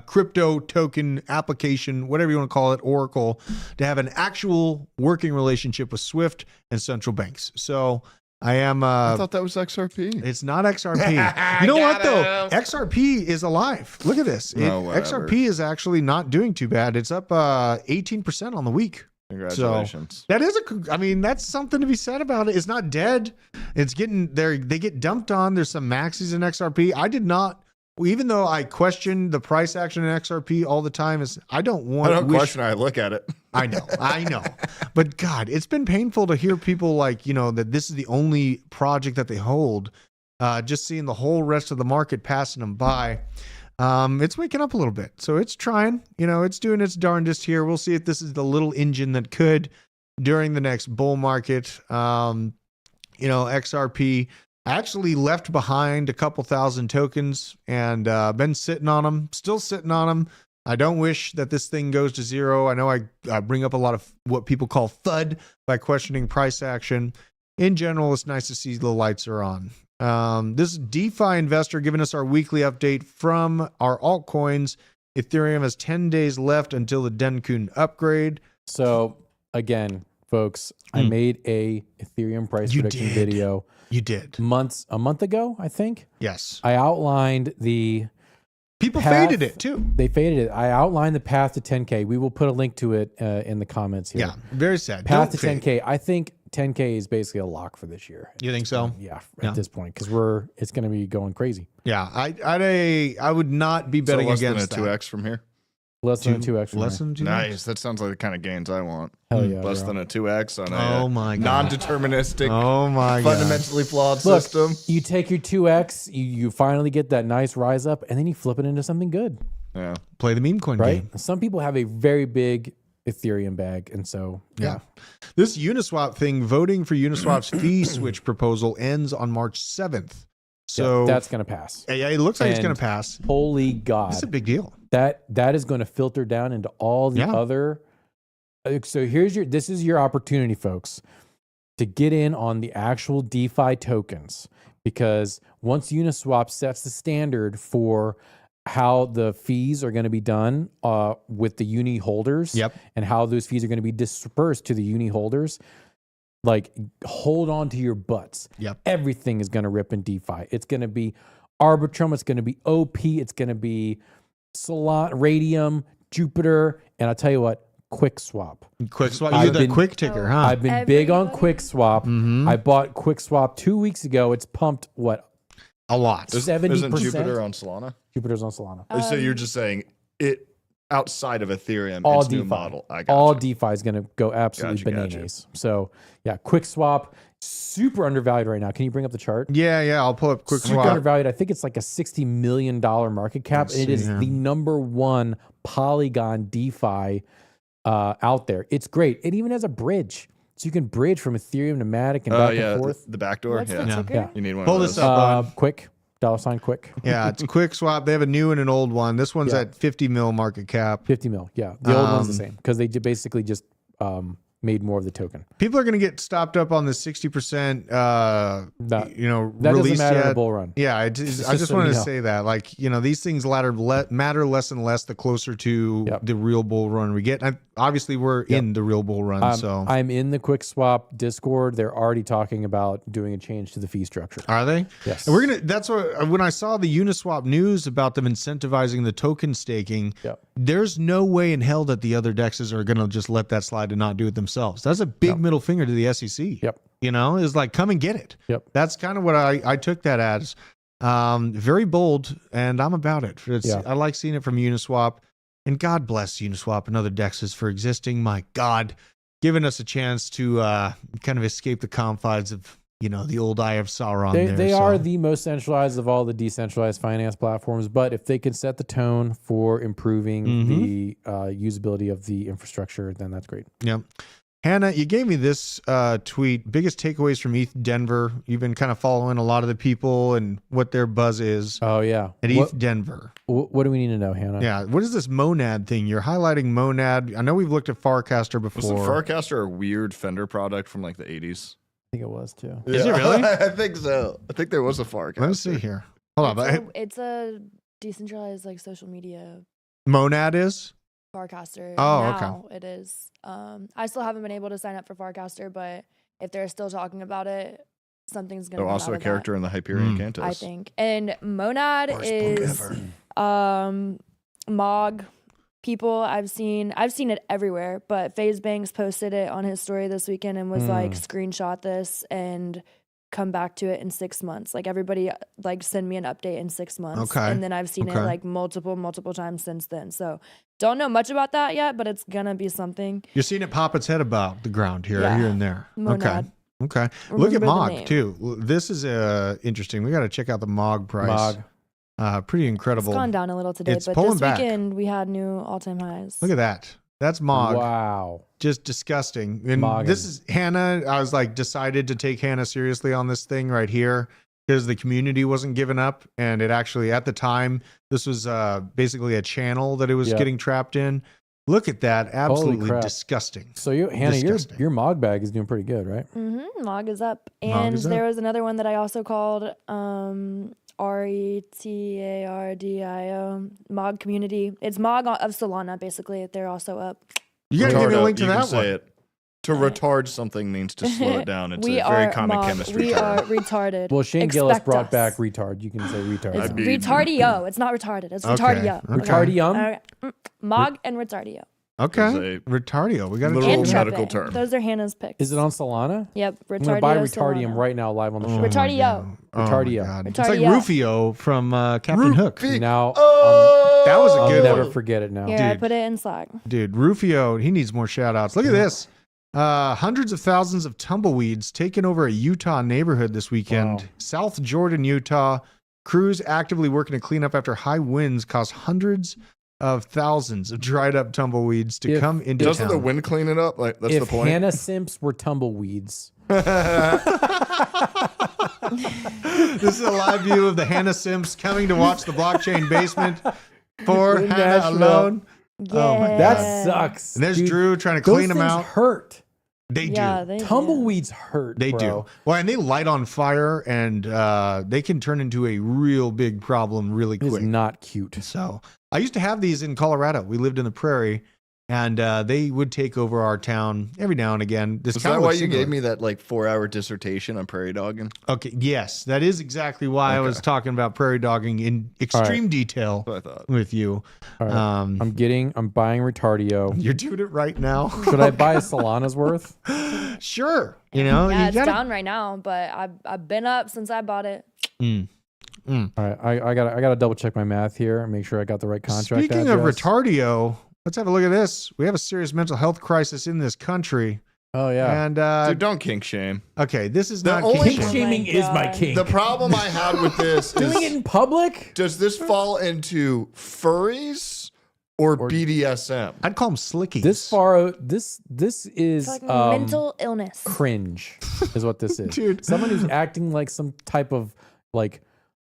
crypto token application, whatever you want to call it, Oracle, to have an actual working relationship with Swift and central banks. So I am. I thought that was XRP. It's not XRP. You know what though? XRP is alive. Look at this. XRP is actually not doing too bad. It's up 18% on the week. Congratulations. So that is that's something to be said about it. It's not dead. It's getting there. They get dumped on. There's some maxis in XRP. I did not. Even though I question the price action in XRP all the time, I don't question. I look at it. I know. But God, it's been painful to hear people that this is the only project that they hold. Just seeing the whole rest of the market passing them by. It's waking up a little bit. So it's trying, it's doing its darndest here. We'll see if this is the little engine that could during the next bull market. XRP. I actually left behind a couple thousand tokens and been sitting on them, still sitting on them. I don't wish that this thing goes to zero. I know I bring up a lot of what people call FUD by questioning price action. In general, it's nice to see the lights are on. This DeFi investor giving us our weekly update from our altcoins. Ethereum has 10 days left until the Denkun upgrade. So again, folks, I made a Ethereum price prediction video. You did. A month ago, I think. Yes. I outlined the people faded it too. They faded it. I outlined the path to 10K. We will put a link to it in the comments here. Yeah, very sad. Path to 10K. I think 10K is basically a lock for this year. You think so? Yeah, at this point, because it's going to be going crazy. Yeah, I would not be betting against a 2x from here. Less than a 2x. Less than 2x. Nice. That sounds like the kind of gains I want. Hell yeah. Less than a 2x on Oh a my God. non-deterministic, Oh my God. fundamentally flawed Look, system. you take your 2x, you finally get that nice rise up, and then you flip it into something good. Yeah. Play the meme coin Right? game. Some people have a very big Ethereum bag, and so Yeah. This Uniswap thing, voting for Uniswap's fee switch proposal ends on March 7th. So that's going to pass. Yeah, it looks like it's And going to pass. Holy God. It's a big deal. That is going to filter down into all the other. So this is your opportunity, folks, to get in on the actual DeFi tokens, because once Uniswap sets the standard for how the fees are going to be done with the uni holders, and how those fees are going to be dispersed to the uni holders, like, hold on to your butts. Everything is going to rip in DeFi. It's going to be Arbitrum. It's going to be OP. It's going to be Solana, Radium, Jupiter, and I'll tell you what, QuickSwap. QuickSwap. You're the quick ticker, huh? I've been big on QuickSwap. I bought QuickSwap 2 weeks ago. It's pumped what? A lot. 70%. Isn't Jupiter on Solana? Jupiter's on Solana. So you're just saying it outside of Ethereum, all its DeFi. new model. I got all DeFi is going to go absolutely Gotcha. bananas. So yeah, QuickSwap, super undervalued right now. Can you bring up the chart? Yeah, I'll pull up Super QuickSwap. undervalued. I think it's like a $60 million market cap. Let's And it see is here. the #1 Polygon DeFi out there. It's great. It even has a bridge. So you can bridge from Ethereum to Matic and back and forth. The back door. What's the ticker? Yeah. You need one Pull of this those. up. Quick. $ quick. Yeah, it's QuickSwap. They have a new and an old one. This one's at 50 mil market cap. 50 mil. Yeah. The old one's the same because they basically just made more of the token. People are going to get stopped up on the 60%, that release doesn't matter in yet. a bull run. Yeah, I just so wanted you to know. say that. Like, these things matter less and less the closer to the real bull run we get. Obviously, we're in the real bull run. So I'm in the QuickSwap Discord. They're already talking about doing a change to the fee structure. Are they? Yes. And that's what, when I saw the Uniswap news about them incentivizing the token staking, there's no way in hell that the other DEXs are going to just let that slide and not do it themselves. That's a big middle finger to the SEC. Is like, come and get it. That's kind of what I took that as. Very bold, and I'm about it. I like seeing it from Uniswap, and God bless Uniswap and other DEXs for existing. My God, giving us a chance to kind of escape the confines of the old Eye of Sauron. They are the most centralized of all the decentralized finance platforms, but if they can set the tone for improving the usability of the infrastructure, then that's great. Yep. Hannah, you gave me this tweet, biggest takeaways from ETH Denver. You've been kind of following a lot of the people and what their buzz is. Oh, yeah. At ETH Denver. What do we need to know, Hannah? Yeah. What is this Monad thing? You're highlighting Monad. I know we've looked at Farcaster before. Wasn't Farcaster a weird Fender product from like the 80s? I think it was too. Is it really? I think so. I think there was a Farcaster. Let me see here. Hold on. It's a decentralized social media Monad is? Farcaster. Oh, now it is. I still haven't been able to sign up for Farcaster, but if they're still talking about it, something's gonna. Also a character in the Hyperion Cantos. I think. And Monad is Mog people. I've seen it everywhere, but FaZe Banks posted it on his story this weekend and was like, screenshot this and come back to it in 6 months. Like, everybody send me an update in 6 months. Okay. And then I've seen it multiple times since then. So don't know much about that yet, but it's gonna be something. You're seeing it pop its head about the ground here and there. Monad. Okay. Remember Look at the Mog name. too. This is interesting. We got to check out the Mog price. Pretty incredible. It's gone down a little today, It's but pulling this back. weekend we had new all-time highs. Look at that. That's Mog. Wow. Just disgusting. And Mogging. this is Hannah. I was decided to take Hannah seriously on this thing right here because the community wasn't giving up. And it actually, at the time, this was basically a channel that it was getting trapped in. Look at that. Absolutely disgusting. So Hannah, your Mog bag is doing pretty good, right? Mog is up. Mog And is up. there was another one that I also called RETARDIO, Mog Community. It's Mog of Solana, basically. They're also up. You got to give me a link to You can that say one. it. To retard something means to slow it down. It's We a very are common Mog. chemistry We term. are retarded. Well, Shane Gillis Expect brought us. back retard. You can say retard. It's I'd be- retardio. It's not retarded. It's Okay, retardio. okay. Retardium? Okay. Mog and retardio. Okay. Retardio. We got to literal check medical Intrepid. term. Those are Hannah's picks. Is it on Solana? Yep. I'm gonna buy Retardium Solana. right now, live on the show. Retardio. Retardio. It's like Rufio from Captain Hook. Now, That was a I'll good never one. forget it now. Here, I put it in Slack. Dude, Rufio, he needs more shout outs. Look at this. Hundreds of thousands of tumbleweeds taking over a Utah neighborhood this weekend. Wow. South Jordan, Utah. Crews actively working to clean up after high winds caused hundreds of thousands of dried up tumbleweeds to come into Doesn't town. the wind clean it up? Like that's If the point. Hannah Simps were tumbleweeds, This is a live view of the Hannah Simps coming to watch the blockchain basement for In Hannah Nashville. alone. Oh my God. that sucks. And there's Dude, Drew trying to those clean them things out. hurt. They Yeah, do. they do. Tumbleweeds hurt. They bro. do. Well, and they light on fire, and they can turn into a real big problem really It is quick. not cute. So I used to have these in Colorado. We lived in the prairie, and they would take over our town every now and again. This Is kind that of why looks you similar. gave me that like 4-hour dissertation on prairie dogging? Okay, yes, that is exactly why I was talking about prairie dogging in extreme detail That's what I thought. with you. All right. Um, I'm buying Retardio. You're doing it right now. Should I buy a Solana's worth? Sure. You know, Yeah, you it's gotta. down right now, but I've been up since I bought it. All right, I gotta double check my math here and make sure I got the right contract. Speaking of address. Retardio, let's have a look at this. We have a serious mental health crisis in this country. Oh yeah. And Dude, don't kink shame. okay, this is The not only kink Kink shame. shaming is my kink. The problem I had with this Doing it is, in public? does this fall into furries or BDSM? I'd call them slickies. This is It's like mental illness. cringe is what this is. Dude. Someone who's acting like some type of like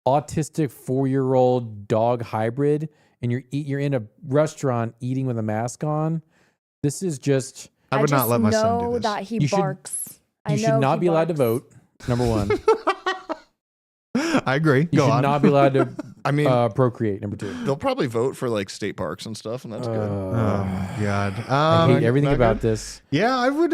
autistic 4-year-old dog hybrid, and you're in a restaurant eating with a mask on. This is just I would not let my son do know this. that he You should- barks. I you know should not he be allowed to barks. vote. Number one, I agree. you Go should on. not be allowed to I mean, procreate. Number two, they'll probably vote for like state parks and stuff, and that's good. Oh my God. I hate everything not about good? this. Yeah, I would.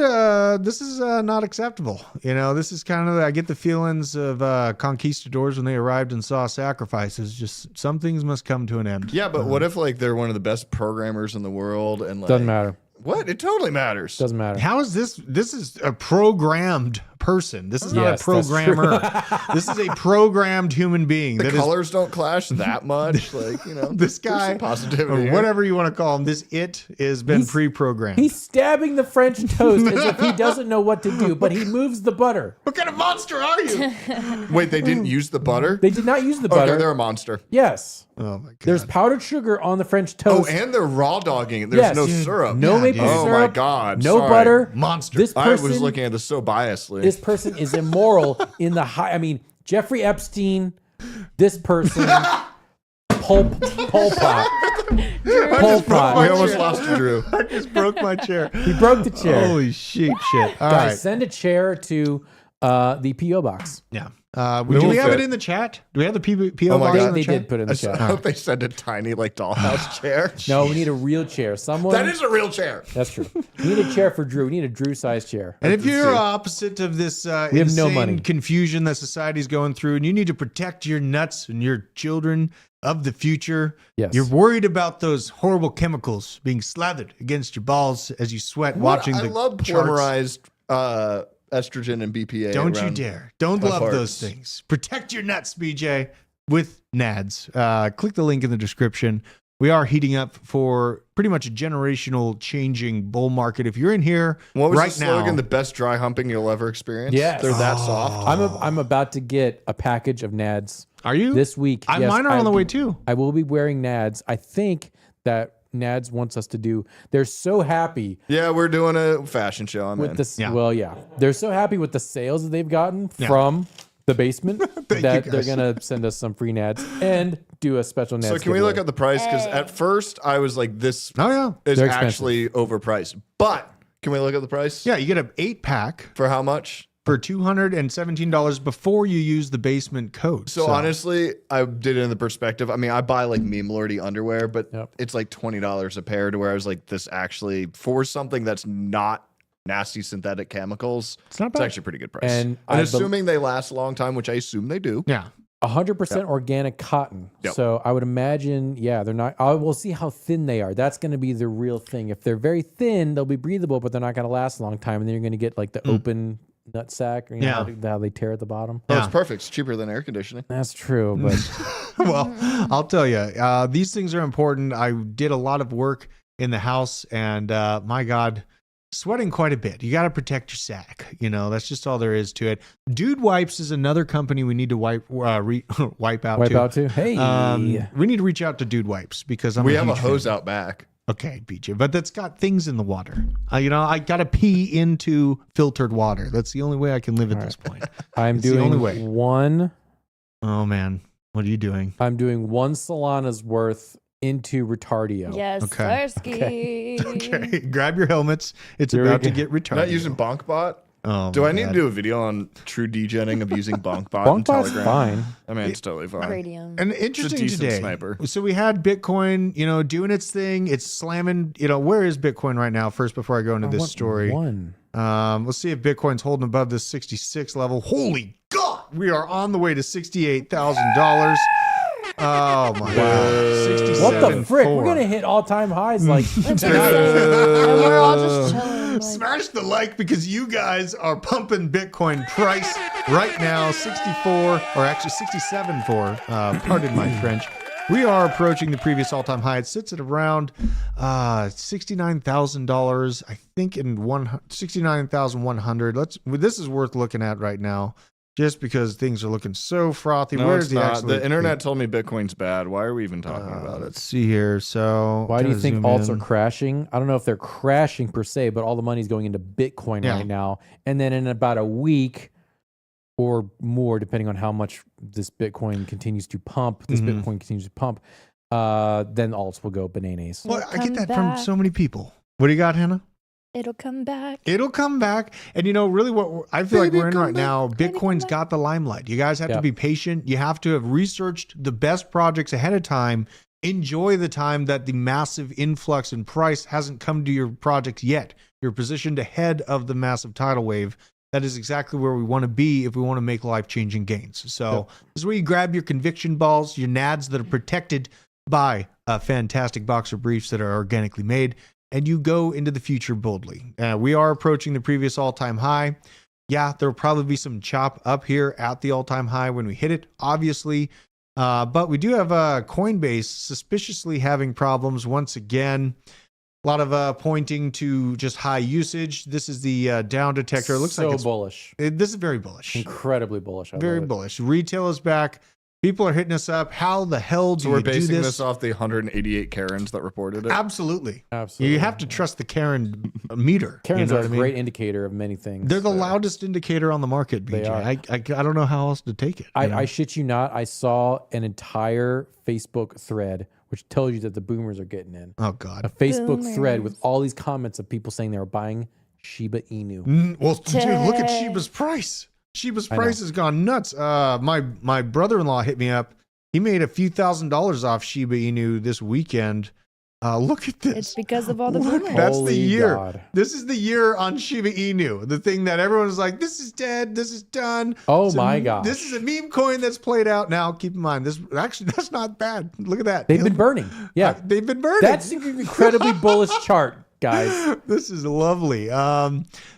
This is not acceptable. You know, this is kind of. I get the feelings of conquistadors when they arrived and saw sacrifices. Just some things must come to an end. Yeah, but what if like they're one of the best programmers in the world and like Doesn't matter. What? It totally matters. Doesn't matter. How is this? This is a programmed person. This is not Yes, a that's true. programmer. This is a programmed human being. The that is colors don't clash that much. Like, you know, this there's guy, some positivity or here. whatever you want to call him. This has been He's- pre-programmed. He's stabbing the French toast as if he doesn't know what to do, but he moves the butter. What kind of monster are you? Wait, they didn't use the butter? They did not use the butter. Okay, they're a monster. Yes. Oh my God. There's powdered sugar on the French Oh, toast. and they're raw dogging it. There's Yes. no Dude, syrup. no Yeah, maple dude. Oh syrup. my God. No sorry. butter. Monster. This I person, was looking at this so biasly. this person is immoral in the high. I mean, Jeffrey Epstein. This person. Pol Pot. Pol Pot. we almost lost you, Drew. I just broke my chair. He broke the chair. Holy shit! All Guys, right. send a chair to the PO box. Yeah. We Do will we have fit. it in the chat? Do we have the PO Oh my box God. in the They chat? did put it in the I chat. hope they send a tiny like dollhouse chair. No, we need a real chair. Someone. That is a real chair. That's true. We need a chair for Drew. We need a Drew-sized chair. And if Let's you're see. opposite of this We have insane no money. confusion that society's going through, and you need to protect your nuts and your children of the future, Yes. you're worried about those horrible chemicals being slathered against your balls as you sweat watching I the love charts. polymerized estrogen and BPA. Don't you around dare. Don't my love parts. those things. Protect your nuts, BJ, with NADS. Click the link in the description. We are heating up for pretty much a generational changing bull market. If you're in here What was right the slogan? now, The best dry humping you'll ever experience. Yes. They're that soft. I'm about to get a package of Nads are you? this week. Yes, Mine are on the way too. I will be wearing Nads. I think that Nads wants us to do. They're so happy Yeah, we're doing a fashion show. I'm with in. this. Yeah. Well, yeah, they're so happy with the sales that they've gotten Yeah. from the basement Thank that you, they're guys. gonna send us some free Nads and do a special Nads. So can we look giveaway. at the price? Because at first I was like, this Oh, yeah. is They're expensive. actually overpriced. But can we look at the price? Yeah, you get an 8-pack For how much? for $217 before you use the basement code. So honestly, I did it in the perspective. I mean, I buy like meme lordy underwear, but Yep. it's like $20 a pair to where I was like, this actually, for something that's not nasty synthetic chemicals, It's not it's bad. actually a pretty good price. And And I assuming they last a long time, which I assume they do. Yeah. 100% organic cotton. Yep. So I would imagine, they're not. We'll see how thin they are. That's going to be the real thing. If they're very thin, they'll be breathable, but they're not going to last a long time. And then you're going to get like the open nut sack, or, how they tear at the bottom. Oh, it's perfect. It's cheaper than air conditioning. That's true, but Well, I'll tell you, these things are important. I did a lot of work in the house, and my God, sweating quite a bit. You got to protect your sack. That's just all there is to it. Dude Wipes is another company we need to wipe out too. Hey, we need to reach out to Dude Wipes because we have a huge hose fan. out back. Okay, BJ, but that's got things in the water. I got to pee into filtered water. That's the only way I can live at this point. I'm It's the only doing way. one. Oh man, what are you doing? I'm doing 1 Solana's worth into Retardio. Yes, Okay. Sirski. Okay, grab your helmets. It's Here we about to go. get retarded. Not using BonkBot. Oh, Do my I need God. to do a video on true degenning of using BonkBot and BonkBot's Telegram? fine. I mean, it's totally fine. Radium. And It's a interesting decent today. sniper. So we had Bitcoin, doing its thing. It's slamming. Where is Bitcoin right now? First, before I go into this story, let's see if Bitcoin's holding above this 66 level. Holy God, we are on the way to $68,000. Oh my God! 67. What the frick? We're gonna hit all-time highs like That's tonight. insane. And we're all just chilling. Like, Smash the like because you guys are pumping Bitcoin price right now, 64 or actually 67 for. Pardon my French. We are approaching the previous all-time high. It sits at around $69,000. I think in 69,100. This is worth looking at right now, just because things are looking so frothy. No, Where's it's the not. actual The internet told me Bitcoin's bad. Why are we even talking about it? Let's see here. So Why do you gotta think zoom alts in. are crashing? I don't know if they're crashing per se, but all the money's going into Bitcoin Yeah. right now. And then in about a week or more, depending on how much this Bitcoin continues to pump, then alts will go bananas. Well, I get Come that back. from so many people. What do you got, Hannah? It'll come back. It'll come back. And really what I feel like we're in right now, Baby, come Bitcoin's back. got the limelight. You guys have to Yep. be patient. You have to have researched the best projects ahead of time. Enjoy the time that the massive influx in price hasn't come to your project yet. You're positioned ahead of the massive tidal wave. That is exactly where we want to be if we want to make life-changing gains. So this is where you grab your conviction balls, your nads that are protected by fantastic boxer briefs that are organically made, and you go into the future boldly. We are approaching the previous all-time high. Yeah, there'll probably be some chop up here at the all-time high when we hit it, obviously. But we do have Coinbase suspiciously having problems once again. A lot of pointing to just high usage. This is the down detector. It looks so like it's bullish. this is very bullish. Incredibly bullish. I Very love it. bullish. Retail is back. People are hitting us up. How the hell do So we're you do basing this? this off the 188 Karens that reported it. Absolutely. Absolutely. You have to trust the Karen meter. Karens you know are what a I mean? great indicator of many things. They're the loudest indicator on the market, BJ. They are. I don't know how else to take it. I shit you not. I saw an entire Facebook thread which tells you that the boomers are getting in. Oh A God. Facebook thread with Boomers. all these comments of people saying they were buying Shiba Inu. Well, dude, look at Dang. Shiba's price. Shiba's I know. price has gone nuts. My brother-in-law hit me up. He made a few $1,000s off Shiba Inu this weekend. Look at this. It's because of all the Look, boomers. that's the Holy year. God. This is the year on Shiba Inu. The thing that everyone's like, this is dead. This is done. Oh So my gosh. This is a meme coin that's played out. Now, keep in mind, that's not bad. Look at that. They've been burning. Yeah. They've been burning. That's an incredibly bullish chart, guys. This is lovely.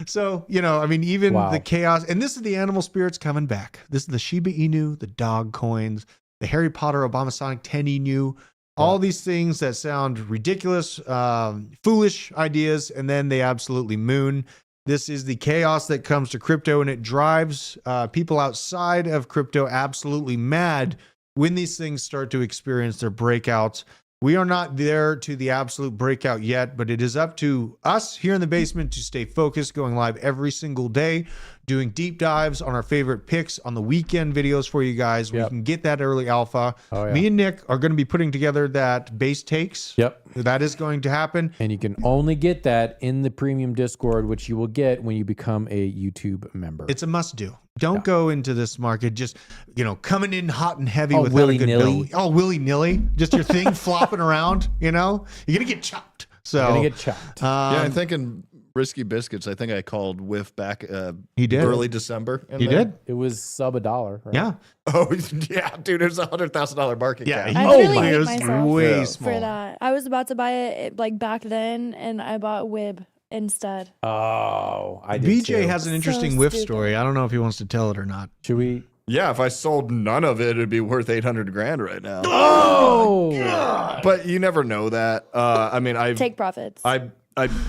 So, even Wow. the chaos, and this is the animal spirits coming back. This is the Shiba Inu, the dog coins, the Harry Potter Obama Sonic 10 Inu, all these things that sound ridiculous, foolish ideas, and then they absolutely moon. This is the chaos that comes to crypto, and it drives people outside of crypto absolutely mad when these things start to experience their breakouts. We are not there to the absolute breakout yet, but it is up to us here in the basement to stay focused, going live every single day, doing deep dives on our favorite picks on the weekend videos for you guys. We Yep. can get that early alpha. Oh, yeah. Me and Nick are going to be putting together that base takes. Yep. That is going to happen. And you can only get that in the premium Discord, which you will get when you become a YouTube member. It's a must do. Don't go into this market just, coming in hot and heavy All without a good willy-nilly. belly. All willy-nilly. Just your thing flopping around, You're going to get chopped. So You're going to get chopped. Yeah, I'm thinking Risky Biscuits, I think I called Whiff back He did. early December. He did? It was sub $1. Right? Yeah. Oh, yeah, dude, it was $100,000 market cap. I Oh literally my, hate it was myself way for small. that. I was about to buy it like back then, and I bought Wib instead. Oh, I did BJ too. has an interesting So whiff stupid. story. I don't know if he wants to tell it or not. Should we? Yeah, if I sold none of it, it'd be worth $800,000 right now. Oh, But you never know that. I mean, Take profits. I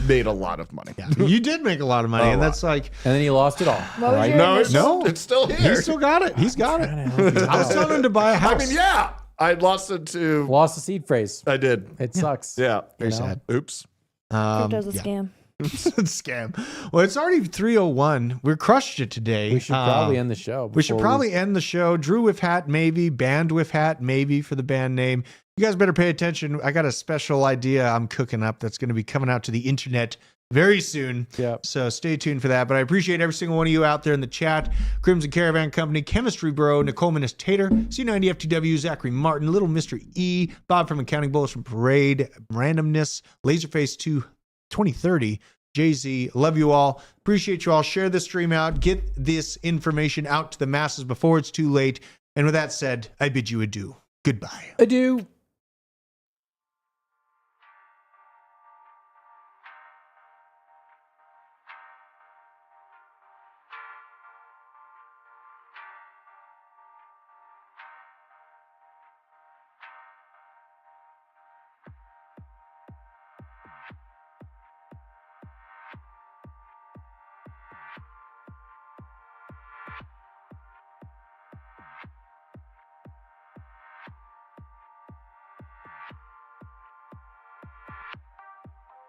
made a lot of money. Yeah. You did make a lot of money, and that's like and then he lost it all. What was right? your No, initial- it's still here. he's still got it. He's got it. I was telling him to buy a house. I mean, yeah, I lost it to. Lost the seed phrase. I did. It sucks. Yeah, Very You know? sad. Oops. Crypto's a yeah. scam. Scam. Well, it's already 3:01. We're crushed it today. We should probably end the show. We should before probably end the show. Drew with hat, maybe. Band with hat, maybe for the band name. You guys better pay attention. I got a special idea I'm cooking up that's going to be coming out to the internet very soon. Yeah. So stay tuned for that. But I appreciate every single one of you out there in the chat. Crimson Caravan Company, Chemistry Bro, Nicole Minas Tater, C90 FTW, Zachary Martin, Little Mr. E, Bob from Accounting Bullets from Parade, Randomness, Laserface 2030, Jay-Z. Love you all. Appreciate you all. Share this stream out. Get this information out to the masses before it's too late. And with that said, I bid you adieu. Goodbye. adieu.